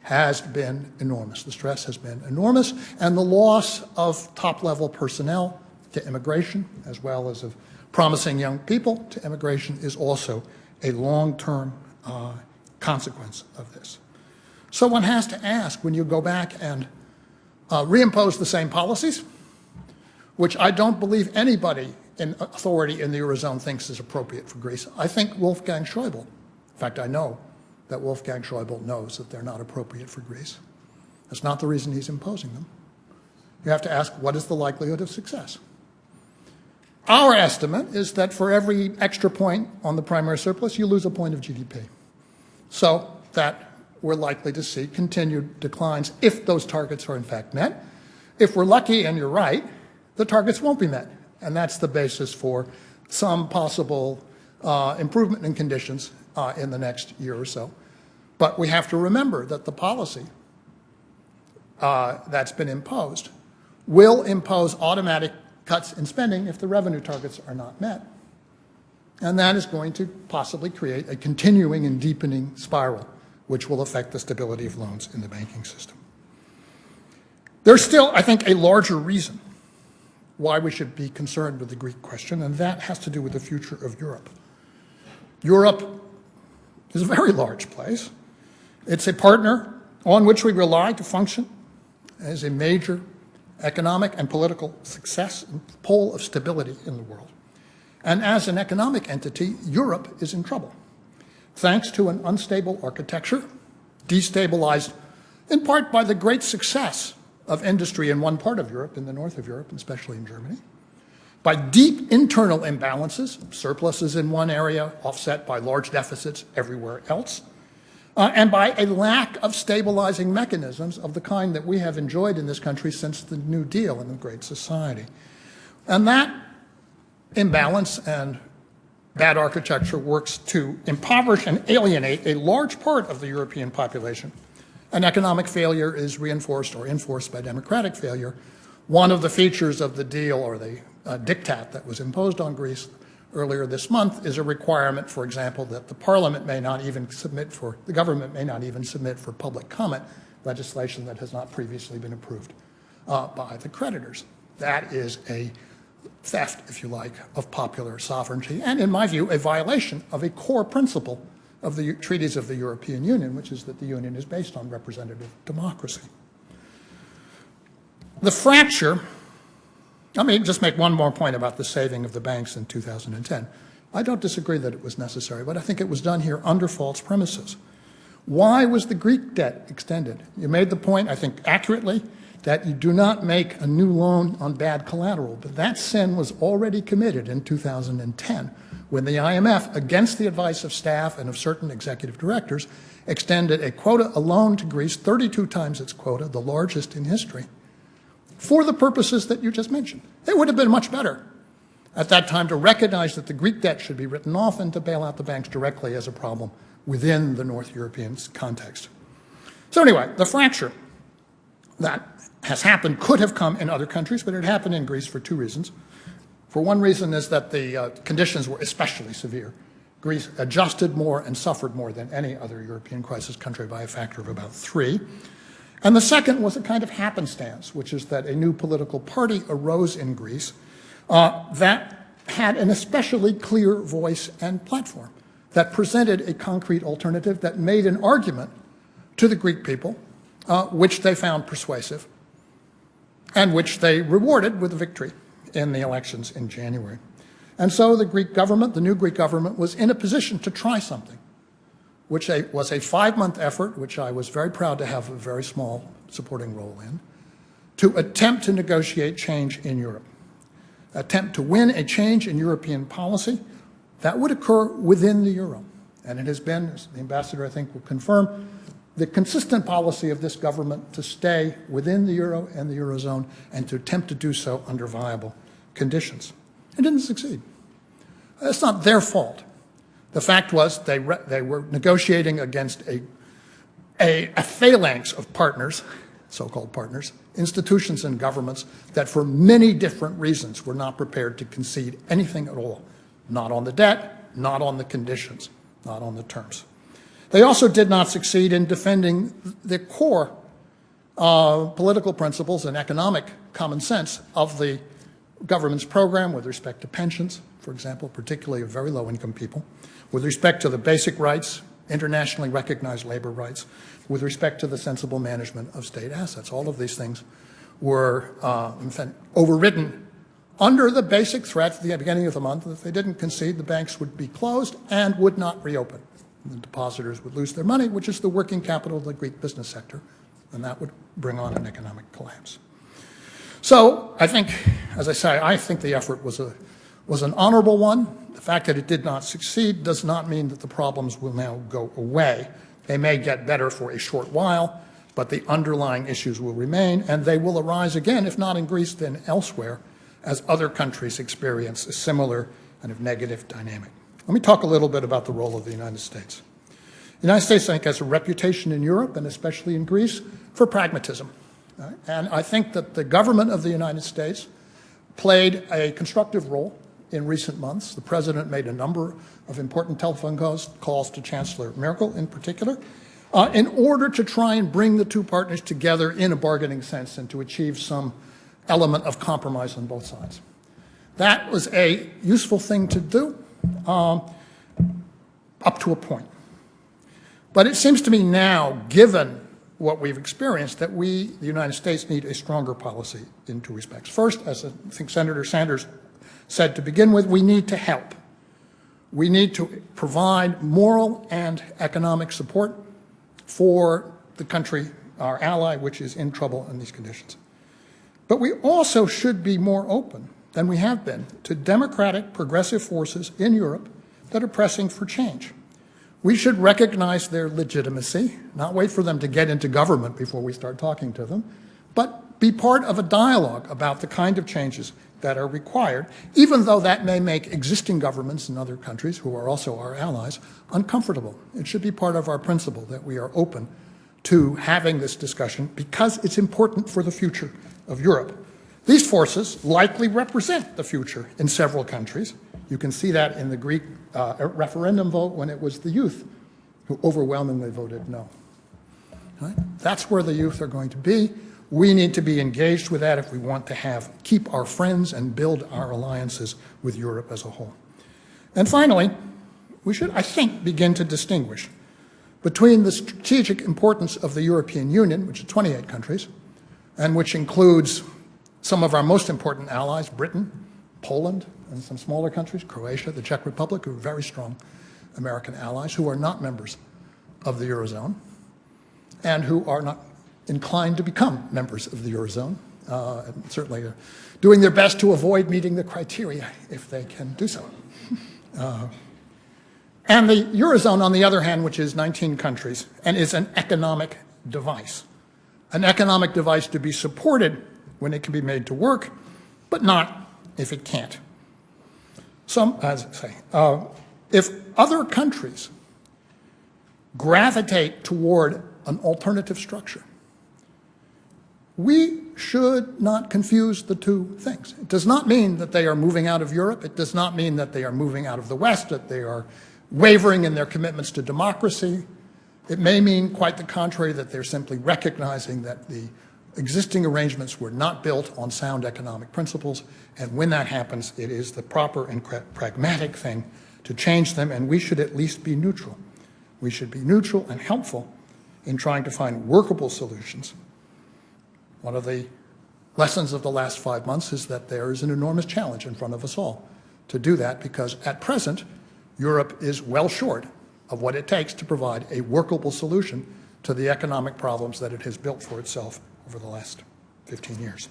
has been enormous. The stress has been enormous, and the loss of top-level personnel to immigration, as well as of promising young people to immigration, is also a long-term consequence of this. So one has to ask, when you go back and reimpose the same policies, which I don't believe anybody in authority in the Eurozone thinks is appropriate for Greece. I think Wolfgang Schäuble, in fact, I know that Wolfgang Schäuble knows that they're not appropriate for Greece. That's not the reason he's imposing them. You have to ask, what is the likelihood of success? Our estimate is that for every extra point on the primary surplus, you lose a point of GDP. So that we're likely to see continued declines if those targets are in fact met. If we're lucky and you're right, the targets won't be met. And that's the basis for some possible improvement in conditions in the next year or so. But we have to remember that the policy that's been imposed will impose automatic cuts in spending if the revenue targets are not met. And that is going to possibly create a continuing and deepening spiral, which will affect the stability of loans in the banking system. There's still, I think, a larger reason why we should be concerned with the Greek question, and that has to do with the future of Europe. Europe is a very large place. It's a partner on which we rely to function as a major economic and political success and pole of stability in the world. And as an economic entity, Europe is in trouble, thanks to an unstable architecture, destabilized in part by the great success of industry in one part of Europe, in the north of Europe, and especially in Germany, by deep internal imbalances, surpluses in one area offset by large deficits everywhere else, and by a lack of stabilizing mechanisms of the kind that we have enjoyed in this country since the New Deal and the Great Society. And that imbalance and bad architecture works to impoverish and alienate a large part of the European population. And economic failure is reinforced or enforced by democratic failure. One of the features of the deal, or the diktat that was imposed on Greece earlier this month, is a requirement, for example, that the government may not even submit for public comment legislation that has not previously been approved by the creditors. That is a theft, if you like, of popular sovereignty, and in my view, a violation of a core principle of the treaties of the European Union, which is that the Union is based on representative democracy. The fracture, let me just make one more point about the saving of the banks in 2010. I don't disagree that it was necessary, but I think it was done here under false premises. Why was the Greek debt extended? You made the point, I think accurately, that you do not make a new loan on bad collateral, but that sin was already committed in 2010 when the IMF, against the advice of staff and of certain executive directors, extended a loan to Greece 32 times its quota, the largest in history, for the purposes that you just mentioned. It would have been much better at that time to recognize that the Greek debt should be written off and to bail out the banks directly as a problem within the North European context. So anyway, the fracture that has happened could have come in other countries, but it happened in Greece for two reasons. For one reason is that the conditions were especially severe. Greece adjusted more and suffered more than any other European crisis country by a factor of about 3. And the second was a kind of happenstance, which is that a new political party arose in Greece that had an especially clear voice and platform, that presented a concrete alternative, that made an argument to the Greek people, which they found persuasive, and which they rewarded with a victory in the elections in January. And so the Greek government, the new Greek government, was in a position to try something, which was a 5-month effort, which I was very proud to have a very small supporting role in, to attempt to negotiate change in Europe, attempt to win a change in European policy that would occur within the euro. And it has been, as the ambassador I think will confirm, the consistent policy of this government to stay within the euro and the eurozone and to attempt to do so under viable conditions. It didn't succeed. That's not their fault. The fact was they were negotiating against a phalanx of partners, so-called partners, institutions and governments that for many different reasons were not prepared to concede anything at all, not on the debt, not on the conditions, not on the terms. They also did not succeed in defending the core political principles and economic common sense of the government's program with respect to pensions, for example, particularly of very low-income people, with respect to the basic rights, internationally recognized labor rights, with respect to the sensible management of state assets. All of these things were, in fact, overridden under the basic threat at the beginning of the month that if they didn't concede, the banks would be closed and would not reopen. The depositors would lose their money, which is the working capital of the Greek business sector, and that would bring on an economic collapse. So I think, as I say, I think the effort was an honorable one. The fact that it did not succeed does not mean that the problems will now go away. They may get better for a short while, but the underlying issues will remain, and they will arise again, if not in Greece, then elsewhere, as other countries experience a similar kind of negative dynamic. Let me talk a little bit about the role of the United States. The United States, I think, has a reputation in Europe, and especially in Greece, for pragmatism. And I think that the government of the United States played a constructive role in recent months. The president made a number of important telephone calls to Chancellor Merkel in particular, in order to try and bring the two partners together in a bargaining sense and to achieve some element of compromise on both sides. That was a useful thing to do, up to a point. But it seems to me now, given what we've experienced, that we, the United States, need a stronger policy in two respects. First, as I think Senator Sanders said to begin with, we need to help. We need to provide moral and economic support for the country our ally, which is in trouble in these conditions. But we also should be more open than we have been to democratic, progressive forces in Europe that are pressing for change. We should recognize their legitimacy, not wait for them to get into government before we start talking to them, but be part of a dialogue about the kind of changes that are required, even though that may make existing governments in other countries, who are also our allies, uncomfortable. It should be part of our principle that we are open to having this discussion because it's important for the future of Europe. These forces likely represent the future in several countries. You can see that in the Greek referendum vote when it was the youth who overwhelmingly voted no. Right? That's where the youth are going to be. We need to be engaged with that if we want to keep our friends and build our alliances with Europe as a whole. And finally, we should, I think, begin to distinguish between the strategic importance of the European Union, which is 28 countries, and which includes some of our most important allies, Britain, Poland, and some smaller countries, Croatia, the Czech Republic, who are very strong American allies, who are not members of the Eurozone, and who are not inclined to become members of the Eurozone, and certainly doing their best to avoid meeting the criteria if they can do so. And the Eurozone, on the other hand, which is 19 countries, and is an economic device to be supported when it can be made to work, but not if it can't. If other countries gravitate toward an alternative structure, we should not confuse the two things. It does not mean that they are moving out of Europe. It does not mean that they are moving out of the West, that they are wavering in their commitments to democracy. It may mean quite the contrary, that they're simply recognizing that the existing arrangements were not built on sound economic principles, and when that happens, it is the proper and pragmatic thing to change them, and we should at least be neutral. We should be neutral and helpful in trying to find workable solutions. One of the lessons of the last 5 months is that there is an enormous challenge in front of us all to do that, because at present, Europe is well short of what it takes to provide a workable solution to the economic problems that it has built for itself over the last 15 years.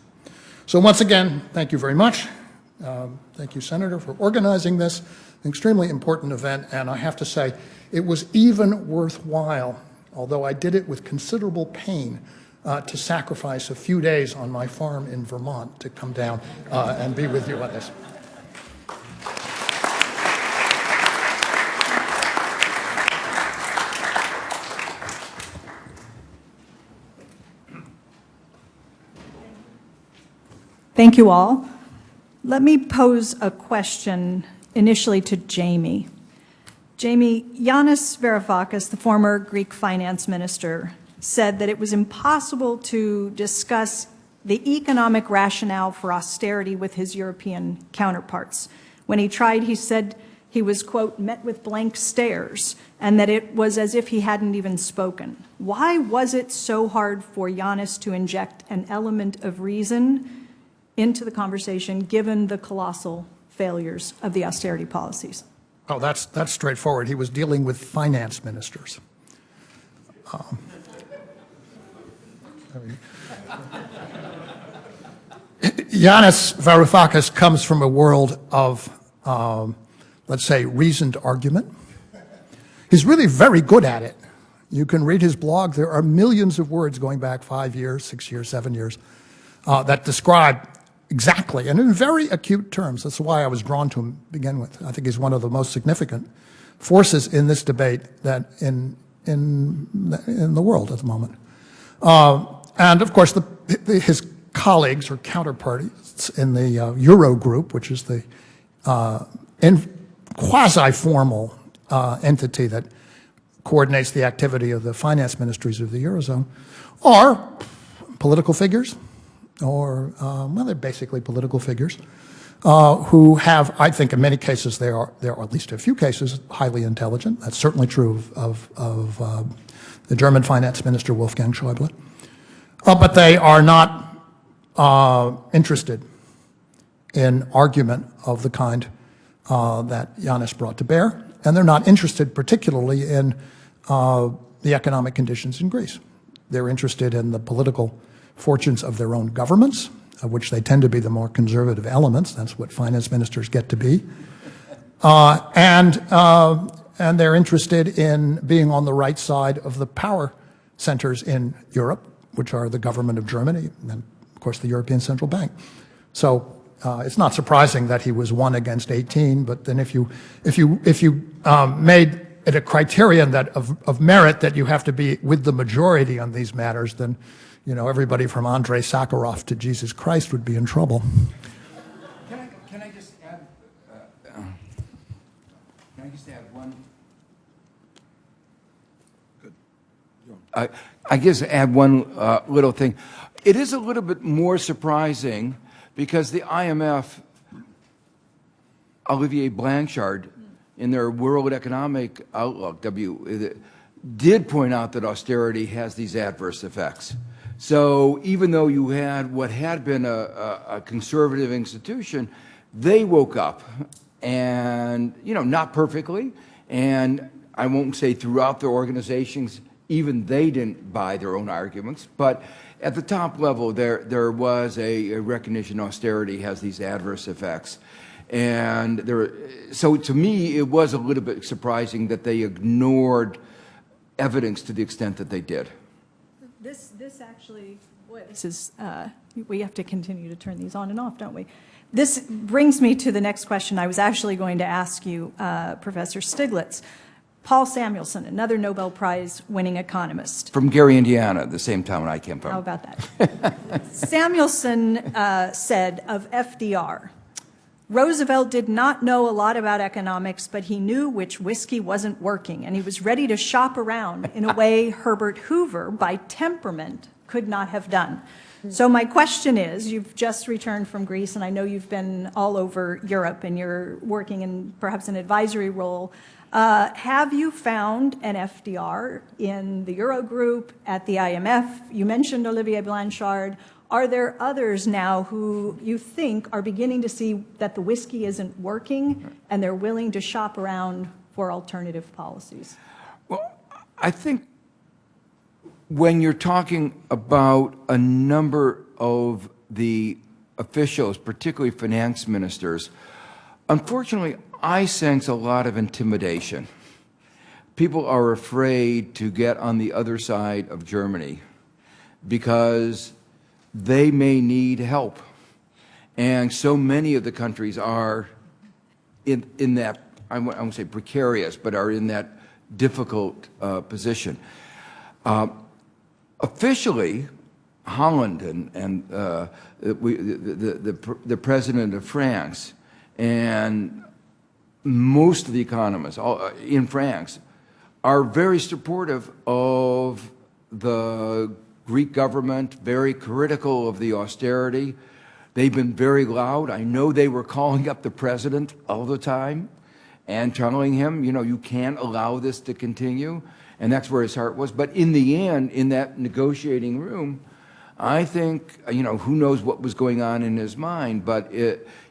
So once again, thank you very much. Thank you, Senator, for organizing this extremely important event. And I have to say, it was even worthwhile, although I did it with considerable pain, to sacrifice a few days on my farm in Vermont to come down and be with you on this. Thank you all. Let me pose a question initially to Jamie. Jamie, Yanis Varoufakis, the former Greek finance minister, said that it was impossible to discuss the economic rationale for austerity with his European counterparts. When he tried, he said he was, quote, met with blank stares, and that it was as if he hadn't even spoken. Why was it so hard for Yanis to inject an element of reason into the conversation, given the colossal failures of the austerity policies? Oh, that's straightforward. He was dealing with finance ministers. Yanis Varoufakis comes from a world of, let's say, reasoned argument. He's really very good at it. You can read his blog. There are millions of words going back 5 years, 6 years, 7 years that describe exactly, and in very acute terms. That's why I was drawn to him to begin with. I think he's one of the most significant forces in this debate that in the world at the moment. And of course, his colleagues or counterparts in the Euro group, which is the quasi-formal entity that coordinates the activity of the finance ministries of the Eurozone, are political figures, or, well, they're basically political figures, who have, I think in many cases, there are at least a few cases, highly intelligent. That's certainly true of the German finance minister, Wolfgang Schäuble. But they are not interested in argument of the kind that Yanis brought to bear, and they're not interested particularly in the economic conditions in Greece. They're interested in the political fortunes of their own governments, of which they tend to be the more conservative elements. That's what finance ministers get to be. And they're interested in being on the right side of the power centers in Europe, which are the government of Germany and, of course, the European Central Bank. So it's not surprising that he was 1 against 18. But then if you made it a criterion that of merit that you have to be with the majority on these matters, then everybody from Andrei Sakharov to Jesus Christ would be in trouble. Can I just add? One? Good. I guess add one little thing. It is a little bit more surprising because the IMF, Olivier Blanchard, in their World Economic Outlook, did point out that austerity has these adverse effects. So even though you had what had been a conservative institution, they woke up, and not perfectly, and I won't say throughout their organizations, even they didn't buy their own arguments, but at the top level, there was a recognition austerity has these adverse effects. And so to me, it was a little bit surprising that they ignored evidence to the extent that they did. This actually, boy, this is, we have to continue to turn these on and off, don't we? This brings me to the next question I was actually going to ask you, Professor Stiglitz. Paul Samuelson, another Nobel Prize winning economist. From Gary, Indiana, the same town I came from. How about that? Samuelson said of FDR, Roosevelt did not know a lot about economics, but he knew which whiskey wasn't working, and he was ready to shop around in a way Herbert Hoover, by temperament, could not have done. So my question is, you've just returned from Greece, and I know you've been all over Europe, and you're working in perhaps an advisory role. Have you found an FDR in the Eurogroup, at the IMF? You mentioned Olivier Blanchard. Are there others now who you think are beginning to see that the whiskey isn't working and they're willing to shop around for alternative policies? Well, I think when you're talking about a number of the officials, particularly finance ministers, unfortunately, I sense a lot of intimidation. People are afraid to get on the other side of Germany because they may need help. And so many of the countries are in that, I won't say precarious, but are in that difficult position. Officially, Holland and the president of France and most of the economists in France are very supportive of the Greek government, very critical of the austerity. They've been very loud. I know they were calling up the president all the time and telling him, you can't allow this to continue. And that's where his heart was. But in the end, in that negotiating room, I think, who knows what was going on in his mind, but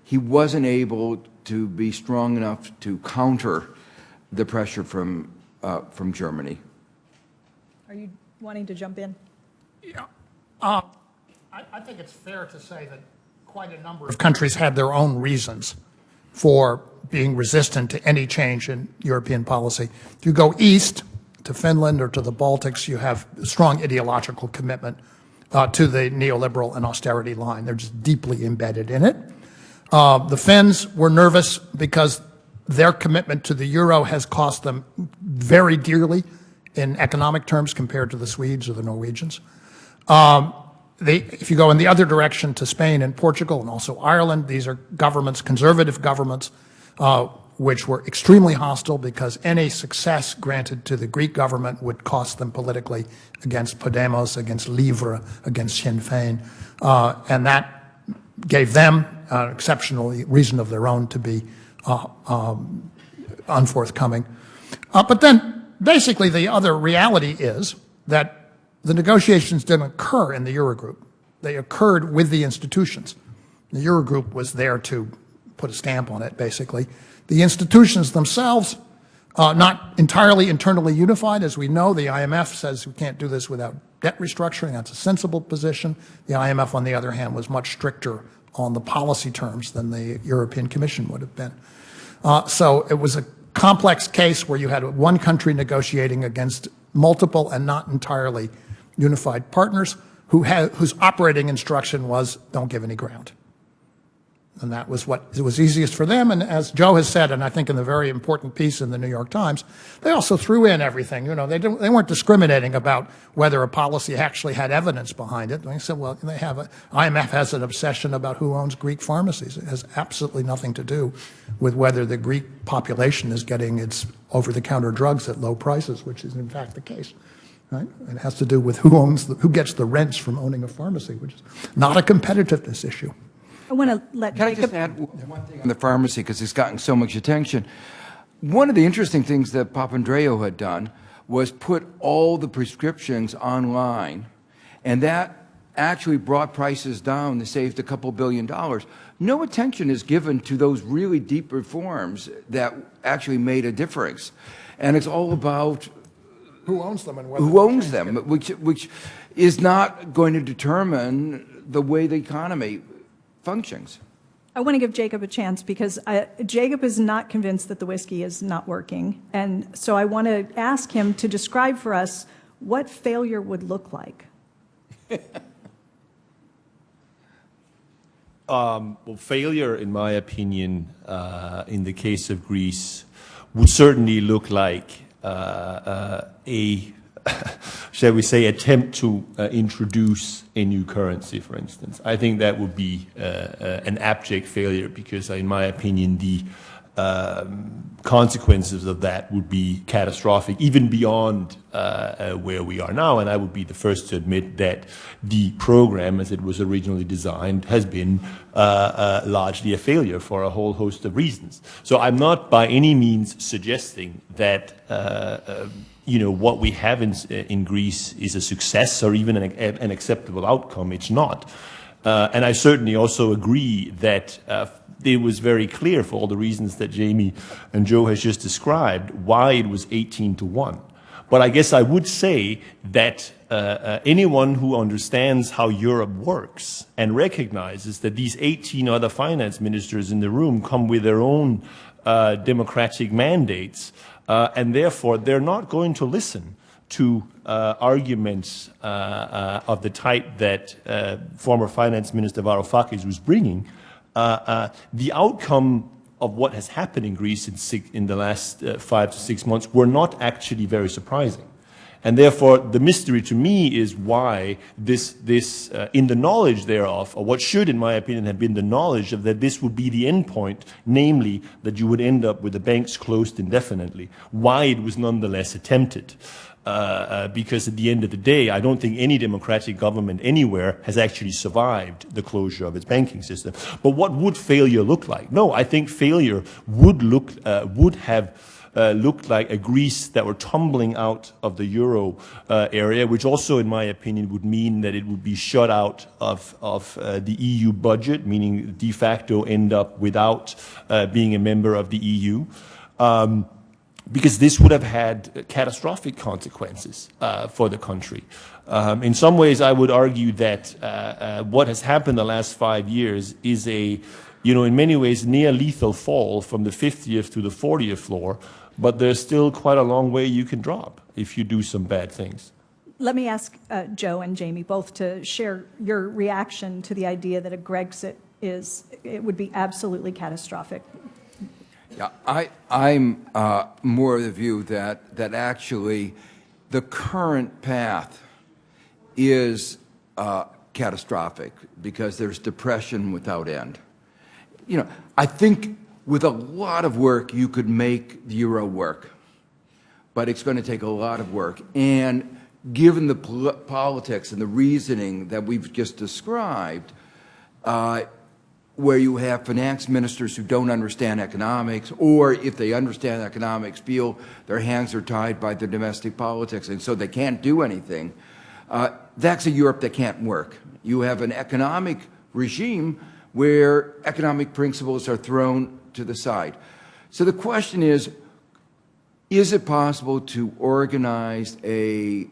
he wasn't able to be strong enough to counter the pressure from Germany. Are you wanting to jump in? Yeah. I think it's fair to say that quite a number of countries had their own reasons for being resistant to any change in European policy. If you go east to Finland or to the Baltics, you have a strong ideological commitment to the neoliberal and austerity line. They're just deeply embedded in it. The Finns were nervous because their commitment to the euro has cost them very dearly in economic terms compared to the Swedes or the Norwegians. If you go in the other direction to Spain and Portugal and also Ireland, these are governments, conservative governments, which were extremely hostile because any success granted to the Greek government would cost them politically against Podemos, against Livre, against Sinn Féin. And that gave them an exceptional reason of their own to be unforthcoming. But then basically the other reality is that the negotiations didn't occur in the Eurogroup. They occurred with the institutions. The Eurogroup was there to put a stamp on it, basically. The institutions themselves Not entirely internally unified. As we know, the IMF says we can't do this without debt restructuring. That's a sensible position. The IMF, on the other hand, was much stricter on the policy terms than the European Commission would have been. So it was a complex case where you had one country negotiating against multiple and not entirely unified partners whose operating instruction was don't give any ground. And that was what it was easiest for them. And as Joe has said, and I think in the very important piece in the New York Times, they also threw in everything. You know, they weren't discriminating about whether a policy actually had evidence behind it. They said, well, IMF has an obsession about who owns Greek pharmacies. It has absolutely nothing to do with whether the Greek population is getting its over-the-counter drugs at low prices, which is in fact the case. Right? It has to do with who gets the rents from owning a pharmacy, which is not a competitiveness issue. I want to let Can I Jacob... just add one thing on the pharmacy, because it's gotten so much attention? One of the interesting things that Papandreou had done was put all the prescriptions online, and that actually brought prices down. They saved a couple $2 billion. No attention is given to those really deep reforms that actually made a difference. And it's all about Who owns them and whether who owns them, which is not going to determine the way the economy functions. I want to give Jacob a chance because Jacob is not convinced that the whiskey is not working. And so I want to ask him to describe for us what failure would look like. Well, failure, in my opinion, in the case of Greece, would certainly look like a, shall we say, attempt to introduce a new currency, for instance. I think that would be an abject failure because, in my opinion, the consequences of that would be catastrophic, even beyond where we are now. And I would be the first to admit that the program, as it was originally designed, has been largely a failure for a whole host of reasons. So I'm not by any means suggesting that what we have in Greece is a success or even an acceptable outcome. It's not. And I certainly also agree that it was very clear, for all the reasons that Jamie and Joe has just described, why it was 18-1. But I guess I would say that anyone who understands how Europe works and recognizes that these 18 other finance ministers in the room come with their own democratic mandates, and therefore they're not going to listen to arguments of the type that former Finance Minister Varoufakis was bringing, the outcome of what has happened in Greece in the last 5 to 6 months were not actually very surprising. And therefore, the mystery to me is why this in the knowledge thereof, or what should, in my opinion, have been the knowledge of that this would be the end point, namely that you would end up with the banks closed indefinitely, why it was nonetheless attempted. Because at the end of the day, I don't think any democratic government anywhere has actually survived the closure of its banking system. But what would failure look like? No, I think failure would have looked like a Greece that were tumbling out of the euro area, which also, in my opinion, would mean that it would be shut out of the EU budget, meaning de facto end up without being a member of the EU. Because this would have had catastrophic consequences for the country. In some ways, I would argue that what has happened the last 5 years is in many ways, near-lethal fall from the 50th to the 40th floor, but there's still quite a long way you can drop if you do some bad things. Let me ask Joe and Jamie both to share your reaction to the idea that a Grexit would be absolutely catastrophic. Yeah, I'm more of the view that actually the current path is catastrophic because there's depression without end. I think with a lot of work you could make the euro work, but it's going to take a lot of work. And given the politics and the reasoning that we've just described, where you have finance ministers who don't understand economics, or if they understand economics, feel their hands are tied by their domestic politics, and so they can't do anything. That's a Europe that can't work. You have an economic regime where economic principles are thrown to the side. So the question is, is it possible to organize a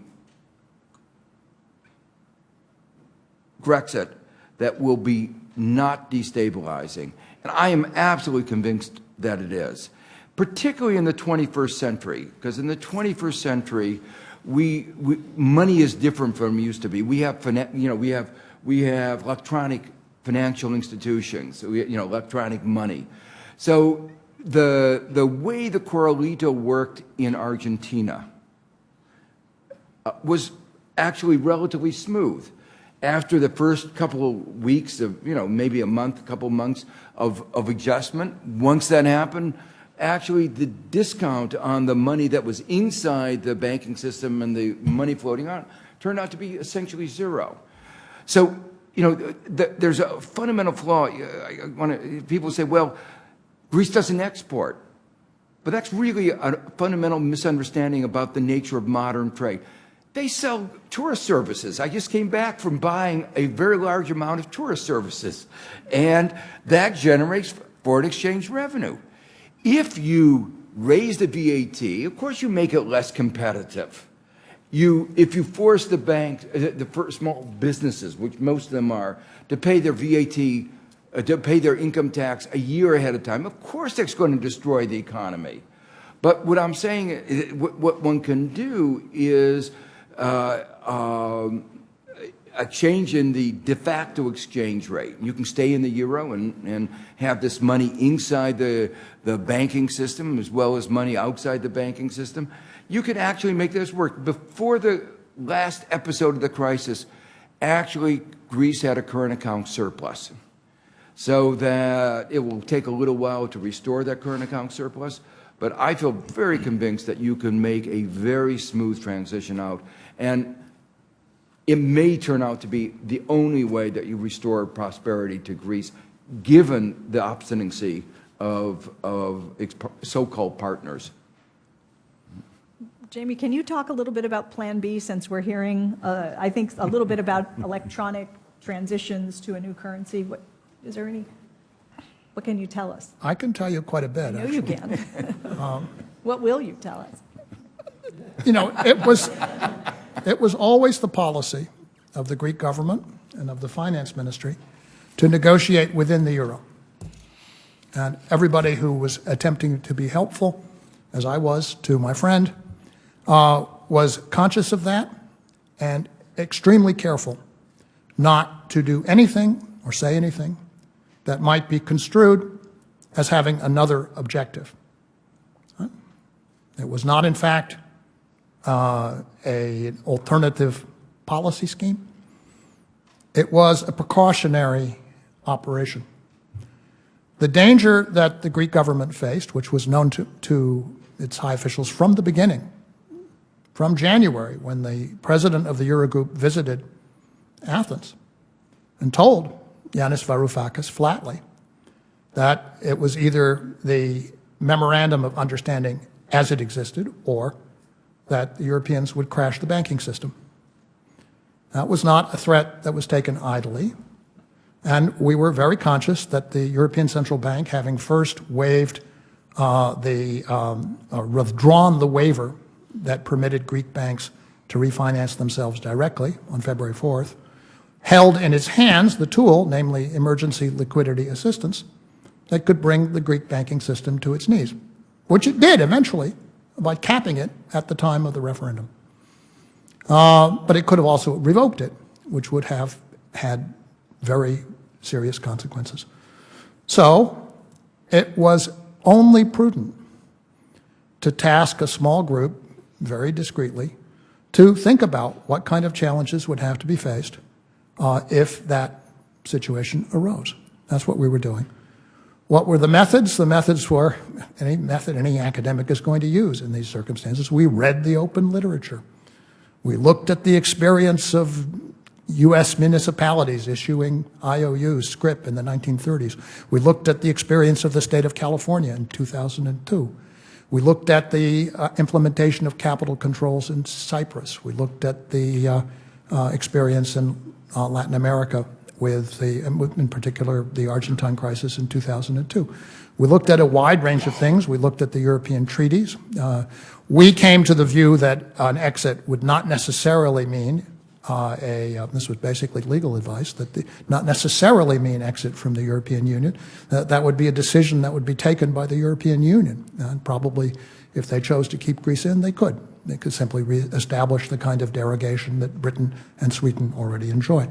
Brexit that will be not destabilizing? And I am absolutely convinced that it is, particularly in the 21st century, because in the 21st century, money is different from it used to be. We have electronic financial institutions, electronic money. So the way the Corralito worked in Argentina was actually relatively smooth. After the first couple of weeks of, maybe a month, couple of months of adjustment, once that happened, actually the discount on the money that was inside the banking system and the money floating on turned out to be essentially zero. So, there's a fundamental flaw. People say, well, Greece doesn't export. But that's really a fundamental misunderstanding about the nature of modern trade. They sell tourist services. I just came back from buying a very large amount of tourist services, and that generates foreign exchange revenue. If you raise the VAT, of course you make it less competitive. If you force the banks, the small businesses, which most of them are, to pay their VAT, to pay their income tax a year ahead of time, of course that's going to destroy the economy. But what I'm saying, what one can do is a change in the de facto exchange rate. You can stay in the euro and have this money inside the banking system as well as money outside the banking system. You could actually make this work. Before the last episode of the crisis, actually Greece had a current account surplus. So that it will take a little while to restore that current account surplus. But I feel very convinced that you can make a very smooth transition out. And it may turn out to be the only way that you restore prosperity to Greece, given the obstinacy of its so-called partners. Jamie, can you talk a little bit about Plan B, since we're hearing, I think, a little bit about electronic transitions to a new currency? What can you tell us? I can tell you quite a bit, I know actually. you can. What will you tell us? It was always the policy of the Greek government and of the finance ministry to negotiate within the euro. And everybody who was attempting to be helpful, as I was to my friend, was conscious of that and extremely careful not to do anything or say anything that might be construed as having another objective. It was not, in fact, an alternative policy scheme. It was a precautionary operation. The danger that the Greek government faced, which was known to its high officials from the beginning, from January, when the president of the Eurogroup visited Athens and told Yanis Varoufakis flatly that it was either the memorandum of understanding as it existed or that the Europeans would crash the banking system. That was not a threat that was taken idly, and we were very conscious that the European Central Bank, having first withdrawn the waiver that permitted Greek banks to refinance themselves directly on February 4th, held in its hands the tool, namely emergency liquidity assistance, that could bring the Greek banking system to its knees, which it did eventually by capping it at the time of the referendum. But it could have also revoked it, which would have had very serious consequences. So it was only prudent to task a small group, very discreetly, to think about what kind of challenges would have to be faced if that situation arose. That's what we were doing. What were the methods? The methods were any method any academic is going to use in these circumstances. We read the open literature. We looked at the experience of U.S. municipalities issuing IOUs, scrip in the 1930s. We looked at the experience of the state of California in 2002. We looked at the implementation of capital controls in Cyprus. We looked at the experience in Latin America in particular, the Argentine crisis in 2002. We looked at a wide range of things. We looked at the European treaties. We came to the view that an exit would not necessarily mean this was basically legal advice, not necessarily mean exit from the European Union. That would be a decision that would be taken by the European Union. And probably if they chose to keep Greece in, they could. They could simply re-establish the kind of derogation that Britain and Sweden already enjoy.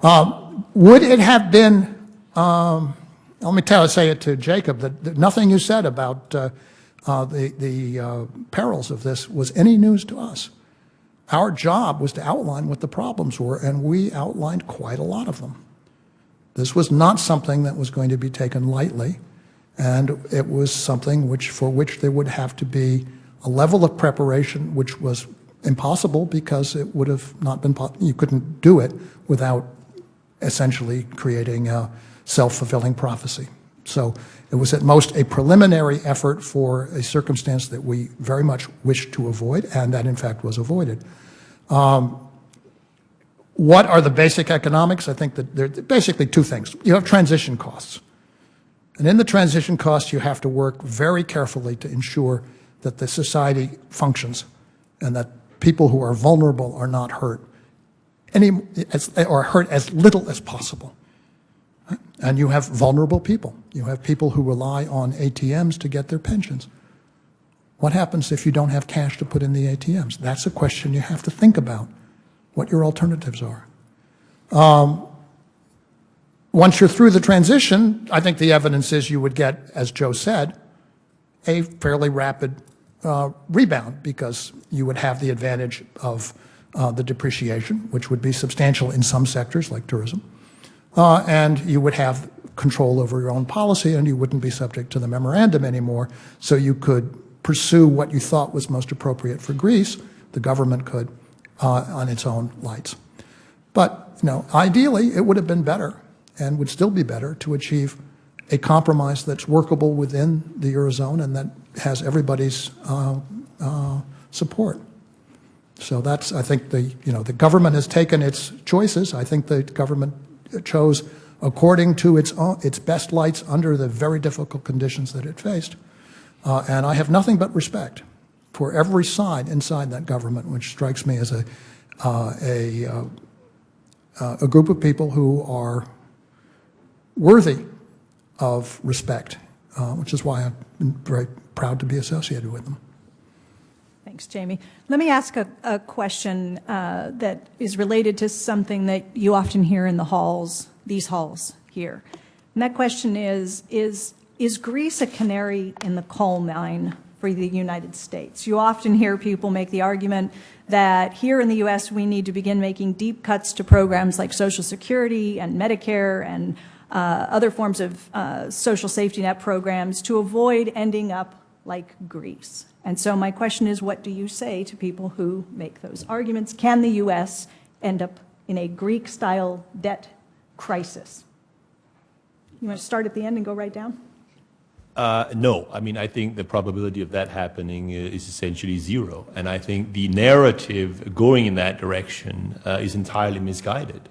Would it have been, let me say it to Jacob, that nothing you said about the perils of this was any news to us. Our job was to outline what the problems were, and we outlined quite a lot of them. This was not something that was going to be taken lightly, and it was something for which there would have to be a level of preparation which was impossible because it would have not been, you couldn't do it without essentially creating a self-fulfilling prophecy. So it was at most a preliminary effort for a circumstance that we very much wished to avoid, and that in fact was avoided. What are the basic economics? I think that there are basically two things. You have transition costs. And in the transition costs, you have to work very carefully to ensure that the society functions and that people who are vulnerable are not hurt, or hurt as little as possible. And you have vulnerable people. You have people who rely on ATMs to get their pensions. What happens if you don't have cash to put in the ATMs? That's a question you have to think about, what your alternatives are. Once you're through the transition, I think the evidence is you would get, as Joe said, a fairly rapid rebound because you would have the advantage of the depreciation, which would be substantial in some sectors like tourism. And you would have control over your own policy and you wouldn't be subject to the memorandum anymore. So you could pursue what you thought was most appropriate for Greece, the government could, on its own lights. But, ideally it would have been better and would still be better to achieve a compromise that's workable within the Eurozone and that has everybody's support. So that's, I think, the government has taken its choices. I think the government chose according to its best lights under the very difficult conditions that it faced. And I have nothing but respect for every side inside that government, which strikes me as a group of people who are worthy of respect, which is why I'm very proud to be associated with them. Thanks, Jamie. Let me ask a question that is related to something that you often hear in the halls, these halls here. And that question is Greece a canary in the coal mine for the United States? You often hear people make the argument that here in the U.S. we need to begin making deep cuts to programs like Social Security and Medicare and other forms of social safety net programs to avoid ending up like Greece. And so my question is, what do you say to people who make those arguments? Can the U.S. end up in a Greek-style debt crisis? You want to start at the end and go right down? No. I mean, I think the probability of that happening is essentially zero. And I think the narrative going in that direction is entirely misguided.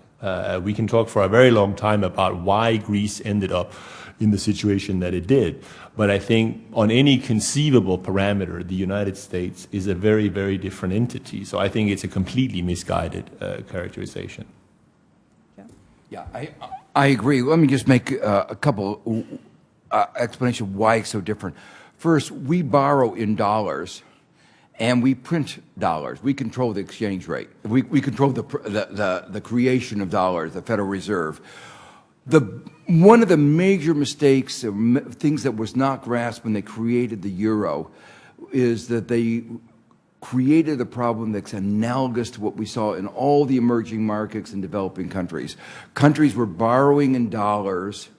We can talk for a very long time about why Greece ended up in the situation that it did. But I think on any conceivable parameter, the United States is a very, very different entity. So I think it's a completely misguided characterization. Yeah, I agree. Let me just make a couple explanations of why it's so different. First, we borrow in dollars and we print dollars. We control the exchange rate. We control the creation of dollars, the Federal Reserve. One of the major mistakes, things that was not grasped when they created the euro, is that they created a problem that's analogous to what we saw in all the emerging markets and developing countries. Countries were borrowing in dollars,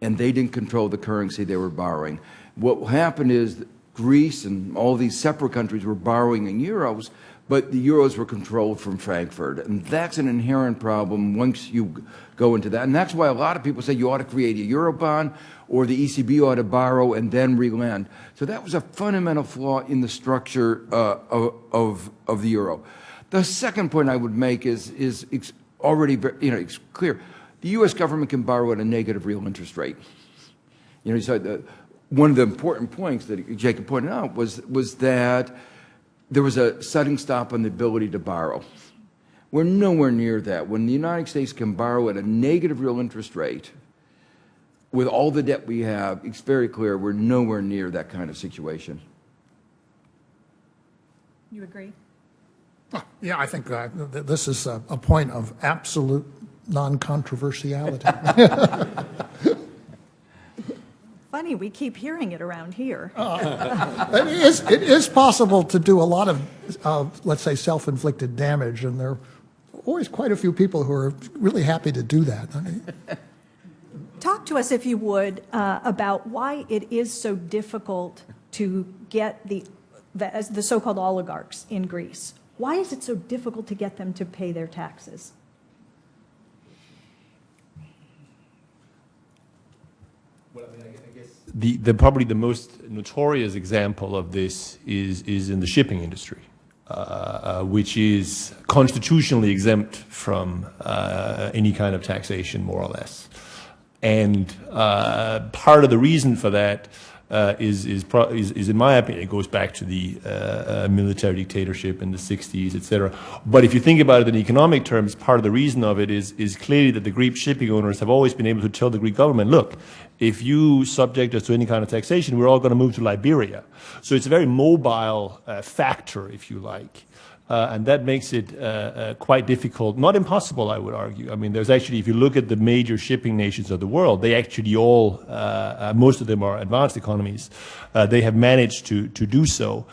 and they didn't control the currency they were borrowing. What happened is Greece and all these separate countries were borrowing in euros, but the euros were controlled from Frankfurt. And that's an inherent problem once you go into that. And that's why a lot of people say you ought to create a Eurobond or the ECB ought to borrow and then relend. So that was a fundamental flaw in the structure of the euro. The second point I would make is it's already it's clear. the U.S. government can borrow at a negative real interest rate. You know, so one of the important points that Jacob pointed out was that there was a sudden stop on the ability to borrow. We're nowhere near that. When the United States can borrow at a negative real interest rate, with all the debt we have, it's very clear we're nowhere near that kind of situation. You agree? Yeah, I think this is a point of absolute non-controversiality. Funny, we keep hearing it around here. It is possible to do a lot of, let's say, self-inflicted damage, and there are always quite a few people who are really happy to do that. I mean, Talk to us, if you would, about why it is so difficult to get the so-called oligarchs in Greece. Why is it so difficult to get them to pay their taxes? Well, I mean, I guess probably the most notorious example of this is in the shipping industry, which is constitutionally exempt from any kind of taxation, more or less. And part of the reason for that is in my opinion, it goes back to the military dictatorship in the 60s, et cetera. But if you think about it in economic terms, part of the reason of it is clearly that the Greek shipping owners have always been able to tell the Greek government, look, if you subject us to any kind of taxation, we're all going to move to Liberia. So it's a very mobile factor, if you like. And that makes it quite difficult, not impossible, I would argue. I mean, there's actually, if you look at the major shipping nations of the world, they actually all, most of them are advanced economies. They have managed to do so.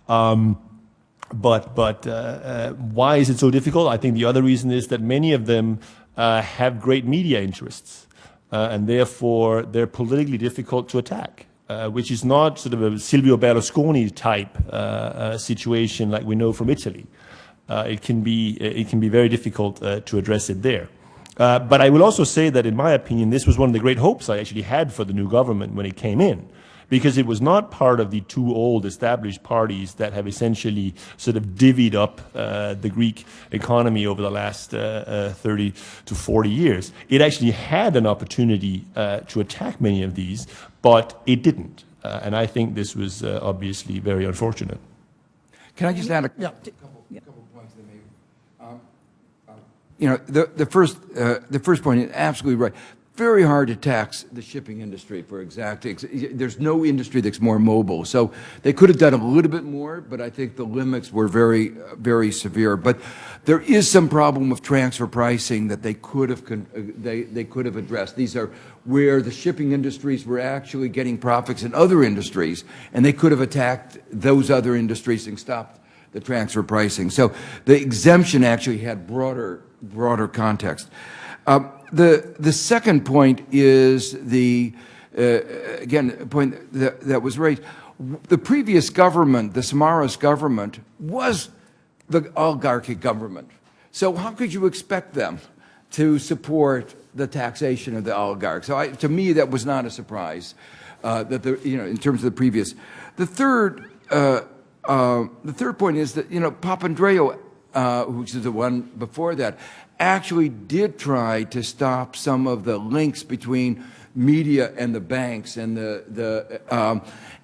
But why is it so difficult? I think the other reason is that many of them have great media interests, and therefore they're politically difficult to attack. Which is not sort of a Silvio Berlusconi type situation like we know from Italy. It can be very difficult to address it there. But I will also say that, in my opinion, this was one of the great hopes I actually had for the new government when it came in, because it was not part of the two old established parties that have essentially sort of divvied up the Greek economy over the last 30 to 40 years. It actually had an opportunity to attack many of these, but it didn't. And I think this was obviously very unfortunate. Can I just add a Yeah. couple points that maybe? You know, the first point is absolutely right. Very hard to tax the shipping industry for exactly. There's no industry that's more mobile. So they could have done a little bit more, but I think the limits were very, very severe. But there is some problem with transfer pricing that they could have addressed. These are where the shipping industries were actually getting profits in other industries, and they could have attacked those other industries and stopped the transfer pricing. So the exemption actually had broader context. The second point is again, a point that was raised. The previous government, the Samaras government, was the oligarchic government. So how could you expect them to support the taxation of the oligarchs? So to me, that was not a surprise that in terms of the previous. The third point is that Papandreou, which is the one before that, actually did try to stop some of the links between media and the banks and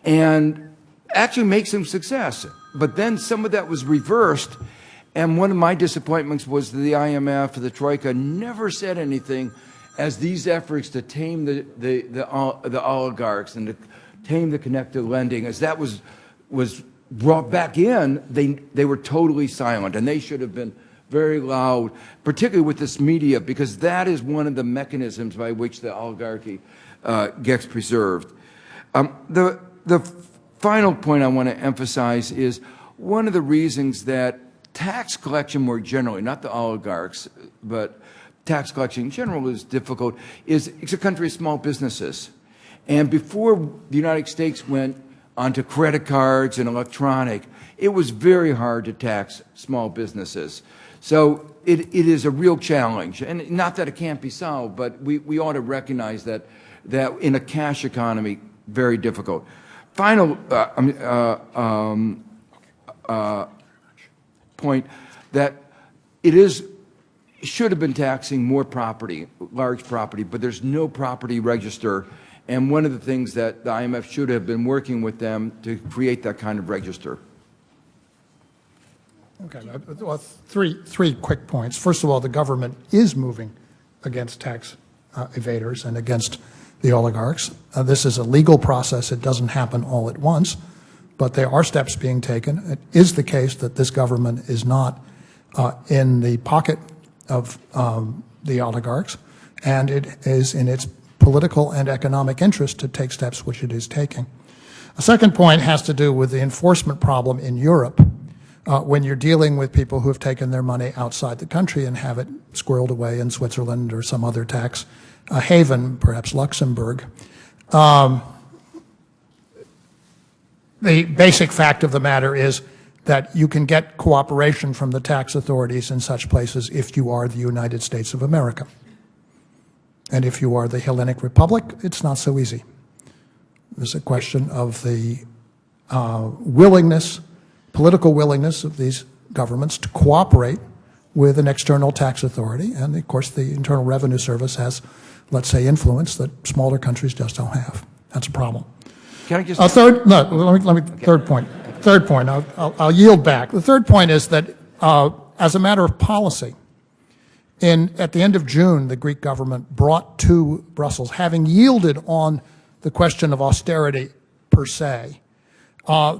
and actually make some success. But then some of that was reversed, and one of my disappointments was that the IMF, the Troika, never said anything as these efforts to tame the oligarchs and to tame the connected lending, as that was brought back in, they were totally silent, and they should have been very loud, particularly with this media, because that is one of the mechanisms by which the oligarchy gets preserved. The final point I want to emphasize is one of the reasons that tax collection more generally, not the oligarchs, but tax collection in general is difficult, is it's a country of small businesses. And before the United States went onto credit cards and electronic, it was very hard to tax small businesses. So it is a real challenge, and not that it can't be solved, but we ought to recognize that in a cash economy, very difficult. Final point, that it is should have been taxing more property, large property, but there's no property register. And one of the things that the IMF should have been working with them to create that kind of register. Okay, well, three quick points. First of all, the government is moving against tax evaders and against the oligarchs. This is a legal process. It doesn't happen all at once, but there are steps being taken. It is the case that this government is not in the pocket of the oligarchs, and it is in its political and economic interest to take steps which it is taking. A second point has to do with the enforcement problem in Europe when you're dealing with people who have taken their money outside the country and have it squirreled away in Switzerland or some other tax haven, perhaps Luxembourg. The basic fact of the matter is that you can get cooperation from the tax authorities in such places if you are the United States of America. And if you are the Hellenic Republic, it's not so easy. There's a question of the political willingness of these governments to cooperate with an external tax authority. And of course, the Internal Revenue Service has, let's say, influence that smaller countries just don't have. That's a problem. Can I just... Third point. Third point, I'll yield back. The third point is that as a matter of policy, at the end of June, the Greek government brought to Brussels, having yielded on the question of austerity per se,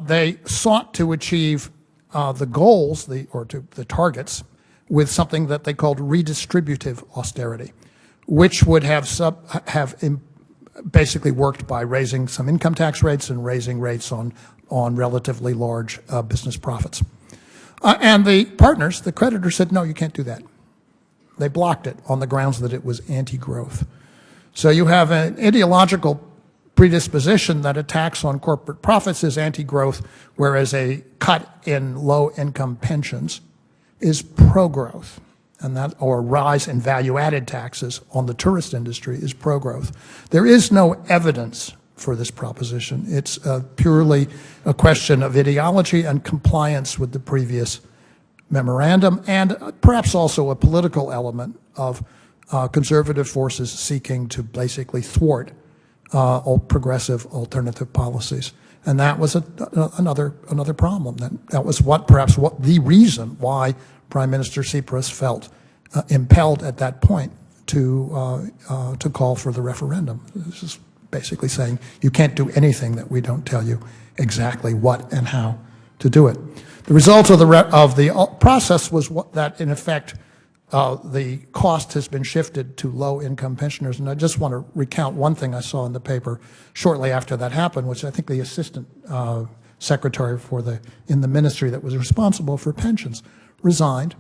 they sought to achieve the goals, the targets, with something that they called redistributive austerity, which would have basically worked by raising some income tax rates and raising rates on relatively large business profits. And the partners, the creditors, said, no, you can't do that. They blocked it on the grounds that it was anti-growth. So you have an ideological predisposition that a tax on corporate profits is anti-growth, whereas a cut in low-income pensions is pro-growth, and that, or a rise in value-added taxes on the tourist industry is pro-growth. There is no evidence for this proposition. It's purely a question of ideology and compliance with the previous memorandum, and perhaps also a political element of conservative forces seeking to basically thwart progressive alternative policies. And that was another problem. That was perhaps the reason why Prime Minister Tsipras felt impelled at that point to call for the referendum. This is basically saying you can't do anything that we don't tell you exactly what and how to do it. The result of the process was that, in effect, the cost has been shifted to low-income pensioners. And I just want to recount one thing I saw in the paper shortly after that happened, which I think the assistant secretary in the ministry that was responsible for pensions resigned.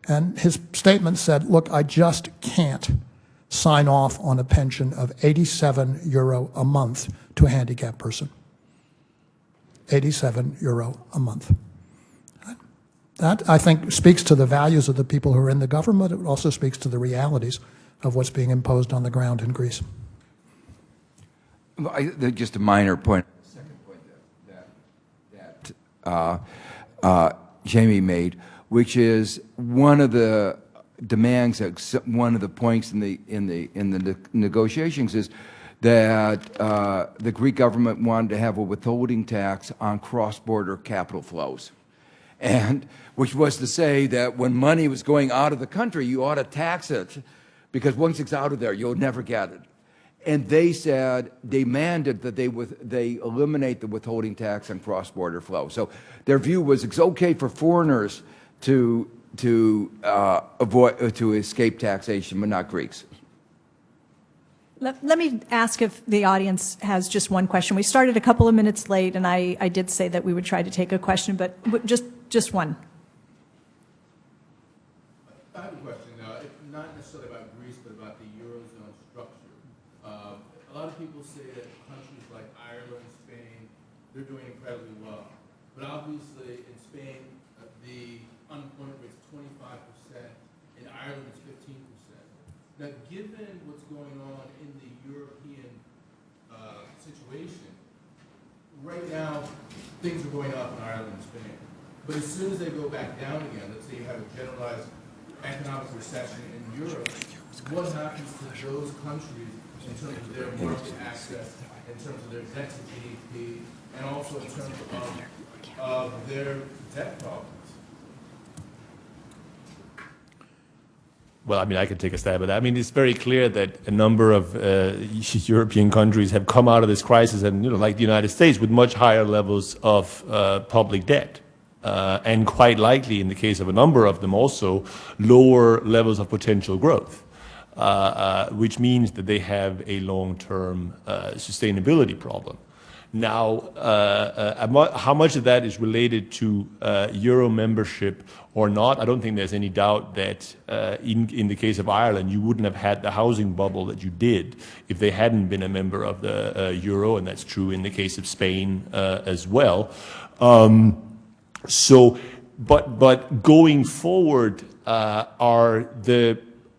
And his statement said, look, I just can't sign off on a pension of €87 a month to a handicapped person. €87 a month. That, I think, speaks to the values of the people who are in the government. It also speaks to the realities of what's being imposed on the ground in Greece. Just a minor point. Second point that Jamie made, which is one of the demands, one of the points in the negotiations is that the Greek government wanted to have a withholding tax on cross-border capital flows. And which was to say that when money was going out of the country, you ought to tax it, because once it's out of there, you'll never get it. And they demanded that they eliminate the withholding tax on cross-border flow. So their view was it's okay for foreigners to escape taxation, but not Greeks. Let me ask if the audience has just one question. We started a couple of minutes late, and I did say that we would try to take a question, but just one. I have a question, not necessarily about Greece, but about the Eurozone structure. A lot of people say that countries like Ireland, Spain, they're doing incredibly well. But obviously, in Spain, the unemployment rate is 25%. In Ireland, it's 15%. Now, given what's going on in the European situation, right now, things are going up in Ireland and Spain. But as soon as they go back down again, let's say you have a generalized economic recession in Europe, what happens to those countries in terms of their market access, in terms of their debt to GDP, and also in terms of their debt problems? Well, I mean, I could take a stab at that. I mean, it's very clear that a number of European countries have come out of this crisis, and like the United States, with much higher levels of public debt, and quite likely, in the case of a number of them, also lower levels of potential growth, which means that they have a long-term sustainability problem. Now, how much of that is related to Euro membership or not, I don't think there's any doubt that in the case of Ireland, you wouldn't have had the housing bubble that you did if they hadn't been a member of the Euro, and that's true in the case of Spain as well. But going forward,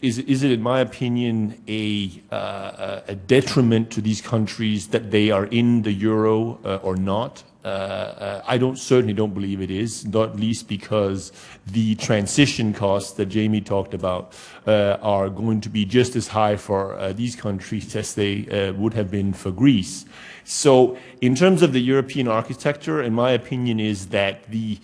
is it, in my opinion, a detriment to these countries that they are in the euro or not? I certainly don't believe it is, not least because the transition costs that Jamie talked about are going to be just as high for these countries as they would have been for Greece. So in terms of the European architecture, in my opinion, is that the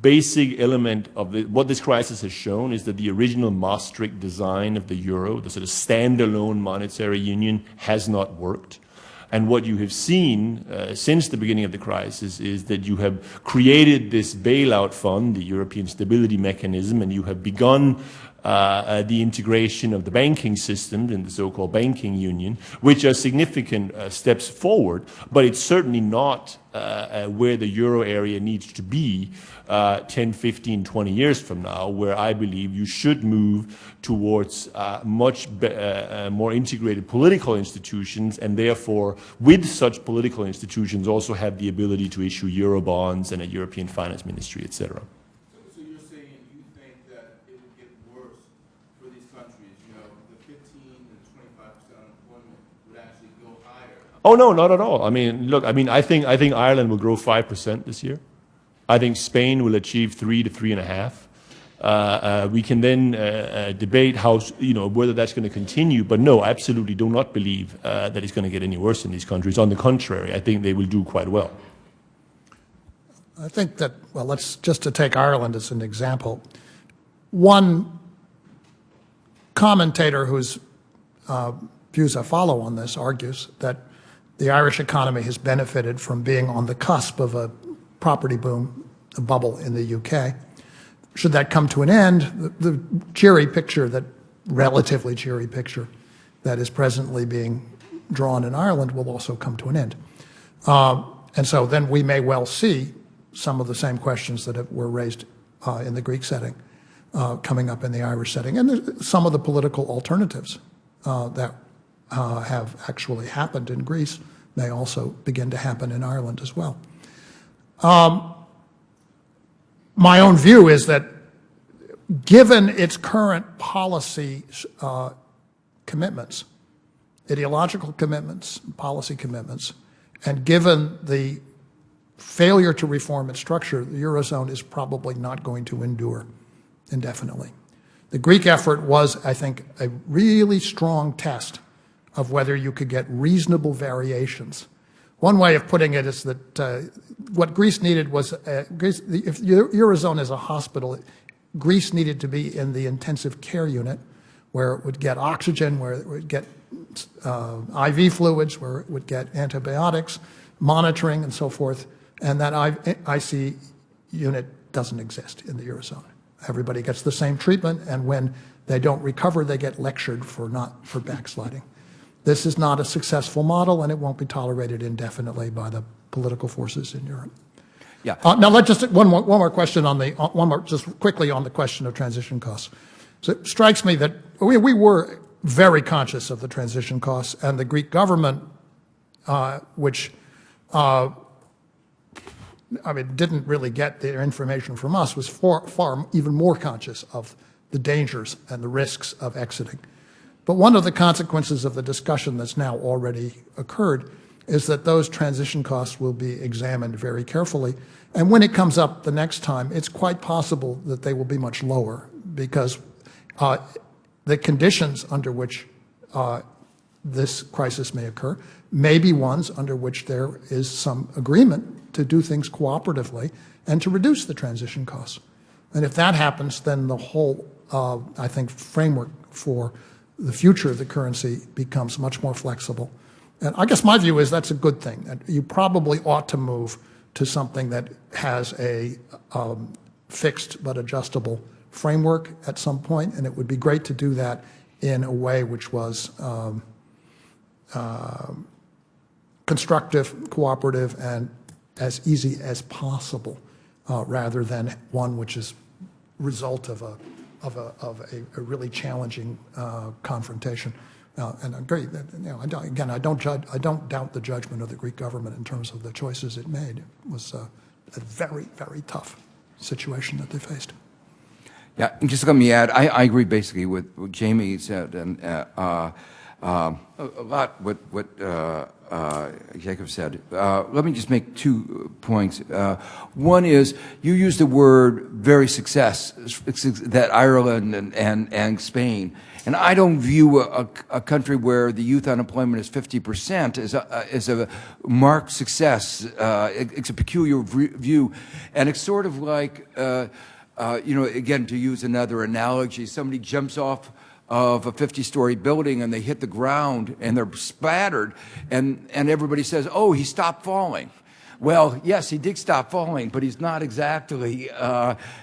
basic element of what this crisis has shown is that the original Maastricht design of the euro, the sort of standalone monetary union, has not worked. And what you have seen since the beginning of the crisis is that you have created this bailout fund, the European Stability Mechanism, and you have begun the integration of the banking system in the so-called banking union, which are significant steps forward, but it's certainly not where the euro area needs to be 10, 15, 20 years from now, where I believe you should move towards much more integrated political institutions, and therefore, with such political institutions, also have the ability to issue euro bonds and a European finance ministry, etc. So you're saying you think that it would get worse for these countries? The 15 and 25% unemployment would actually go higher. Oh no, not at all. I mean, look, I think Ireland will grow 5% this year. I think Spain will achieve 3 to 3.5. We can then debate whether that's going to continue. But no, I absolutely do not believe that it's going to get any worse in these countries. On the contrary, I think they will do quite well. I think that, well, let's just to take Ireland as an example. One commentator whose views I follow on this argues that the Irish economy has benefited from being on the cusp of a property boom, a bubble in the UK. Should that come to an end, the relatively cheery picture that is presently being drawn in Ireland will also come to an end. And so then we may well see some of the same questions that were raised in the Greek setting coming up in the Irish setting. And some of the political alternatives that have actually happened in Greece may also begin to happen in Ireland as well. My own view is that given its current policy commitments, ideological commitments, policy commitments, and given the failure to reform its structure, the Eurozone is probably not going to endure indefinitely. The Greek effort was, I think, a really strong test of whether you could get reasonable variations. One way of putting it is that what Greece needed was, if the Eurozone is a hospital, Greece needed to be in the intensive care unit where it would get oxygen, where it would get IV fluids, where it would get antibiotics, monitoring, and so forth. And that IC unit doesn't exist in the Eurozone. Everybody gets the same treatment, and when they don't recover, they get lectured for backsliding. This is not a successful model, and it won't be tolerated indefinitely by the political forces in Europe. Yeah. Now, let's just one more question just quickly on the question of transition costs. So it strikes me that we were very conscious of the transition costs, and the Greek government, which didn't really get their information from us, was far even more conscious of the dangers and the risks of exiting. But one of the consequences of the discussion that's now already occurred is that those transition costs will be examined very carefully. And when it comes up the next time, it's quite possible that they will be much lower, because The conditions under which this crisis may occur may be ones under which there is some agreement to do things cooperatively and to reduce the transition costs. And if that happens, then the whole, I think, framework for the future of the currency becomes much more flexible. And I guess my view is that's a good thing. That you probably ought to move to something that has a fixed but adjustable framework at some point, and it would be great to do that in a way which was constructive, cooperative, and as easy as possible, rather than one which is result of a really challenging confrontation. And I agree that, I don't doubt the judgment of the Greek government in terms of the choices it made. It was a very, very tough situation that they faced. Yeah, and just let me add, I agree basically with what Jamie said, and a lot what Jacob said. Let me just make 2 points. One is, you used the word very success, that Ireland and Spain, and I don't view a country where the youth unemployment is 50% as a marked success. It's a peculiar view, and it's sort of like, again, to use another analogy, somebody jumps off of a 50-story building and they hit the ground and they're splattered, and everybody says, oh, he stopped falling. Well, yes, he did stop falling, but he's not exactly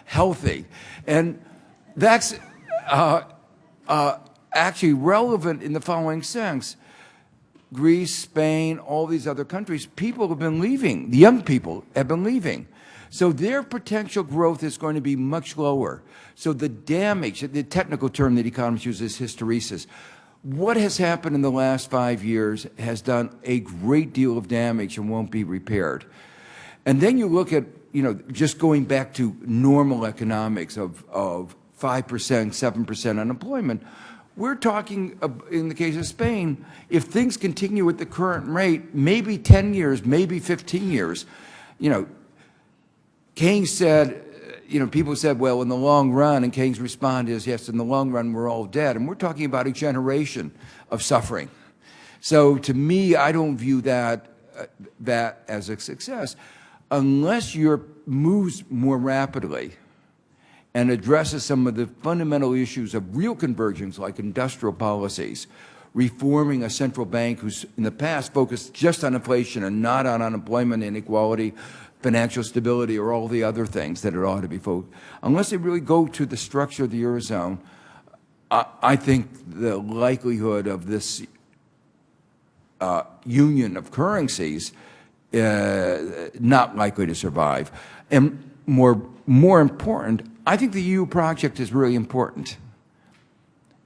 healthy. And that's actually relevant in the following sense. Greece, Spain, all these other countries, people have been leaving. The young people have been leaving. So their potential growth is going to be much lower. So the damage, the technical term that economists use is hysteresis. What has happened in the last 5 years has done a great deal of damage and won't be repaired. And then you look at, just going back to normal economics of 5%, 7% unemployment, we're talking, in the case of Spain, if things continue at the current rate, maybe 10 years, maybe 15 years, Keynes said, people said, well, in the long run, and Keynes' response is, yes, in the long run, we're all dead. And we're talking about a generation of suffering. So to me, I don't view that as a success unless Europe moves more rapidly and addresses some of the fundamental issues of real convergence, like industrial policies, reforming a central bank who's in the past focused just on inflation and not on unemployment, inequality, financial stability, or all the other things that it ought to be focused. Unless they really go to the structure of the Eurozone, I think the likelihood of this union of currencies not likely to survive. And more important, I think the EU project is really important.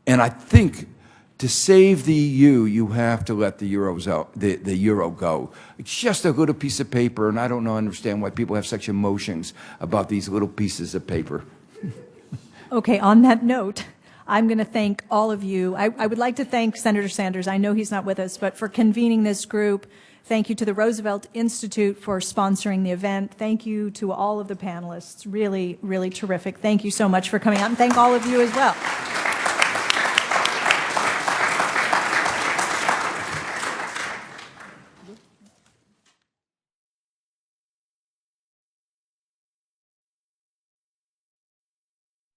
And I think to save the EU, you have to let the euro go. It's just a little piece of paper, and I don't understand why people have such emotions about these little pieces of paper. Okay, on that note, I'm going to thank all of you. I would like to thank Senator Sanders. I know he's not with us, but for convening this group. Thank you to the Roosevelt Institute for sponsoring the event. Thank you to all of the panelists. Really, really terrific. Thank you so much for coming out, and thank all of you as well.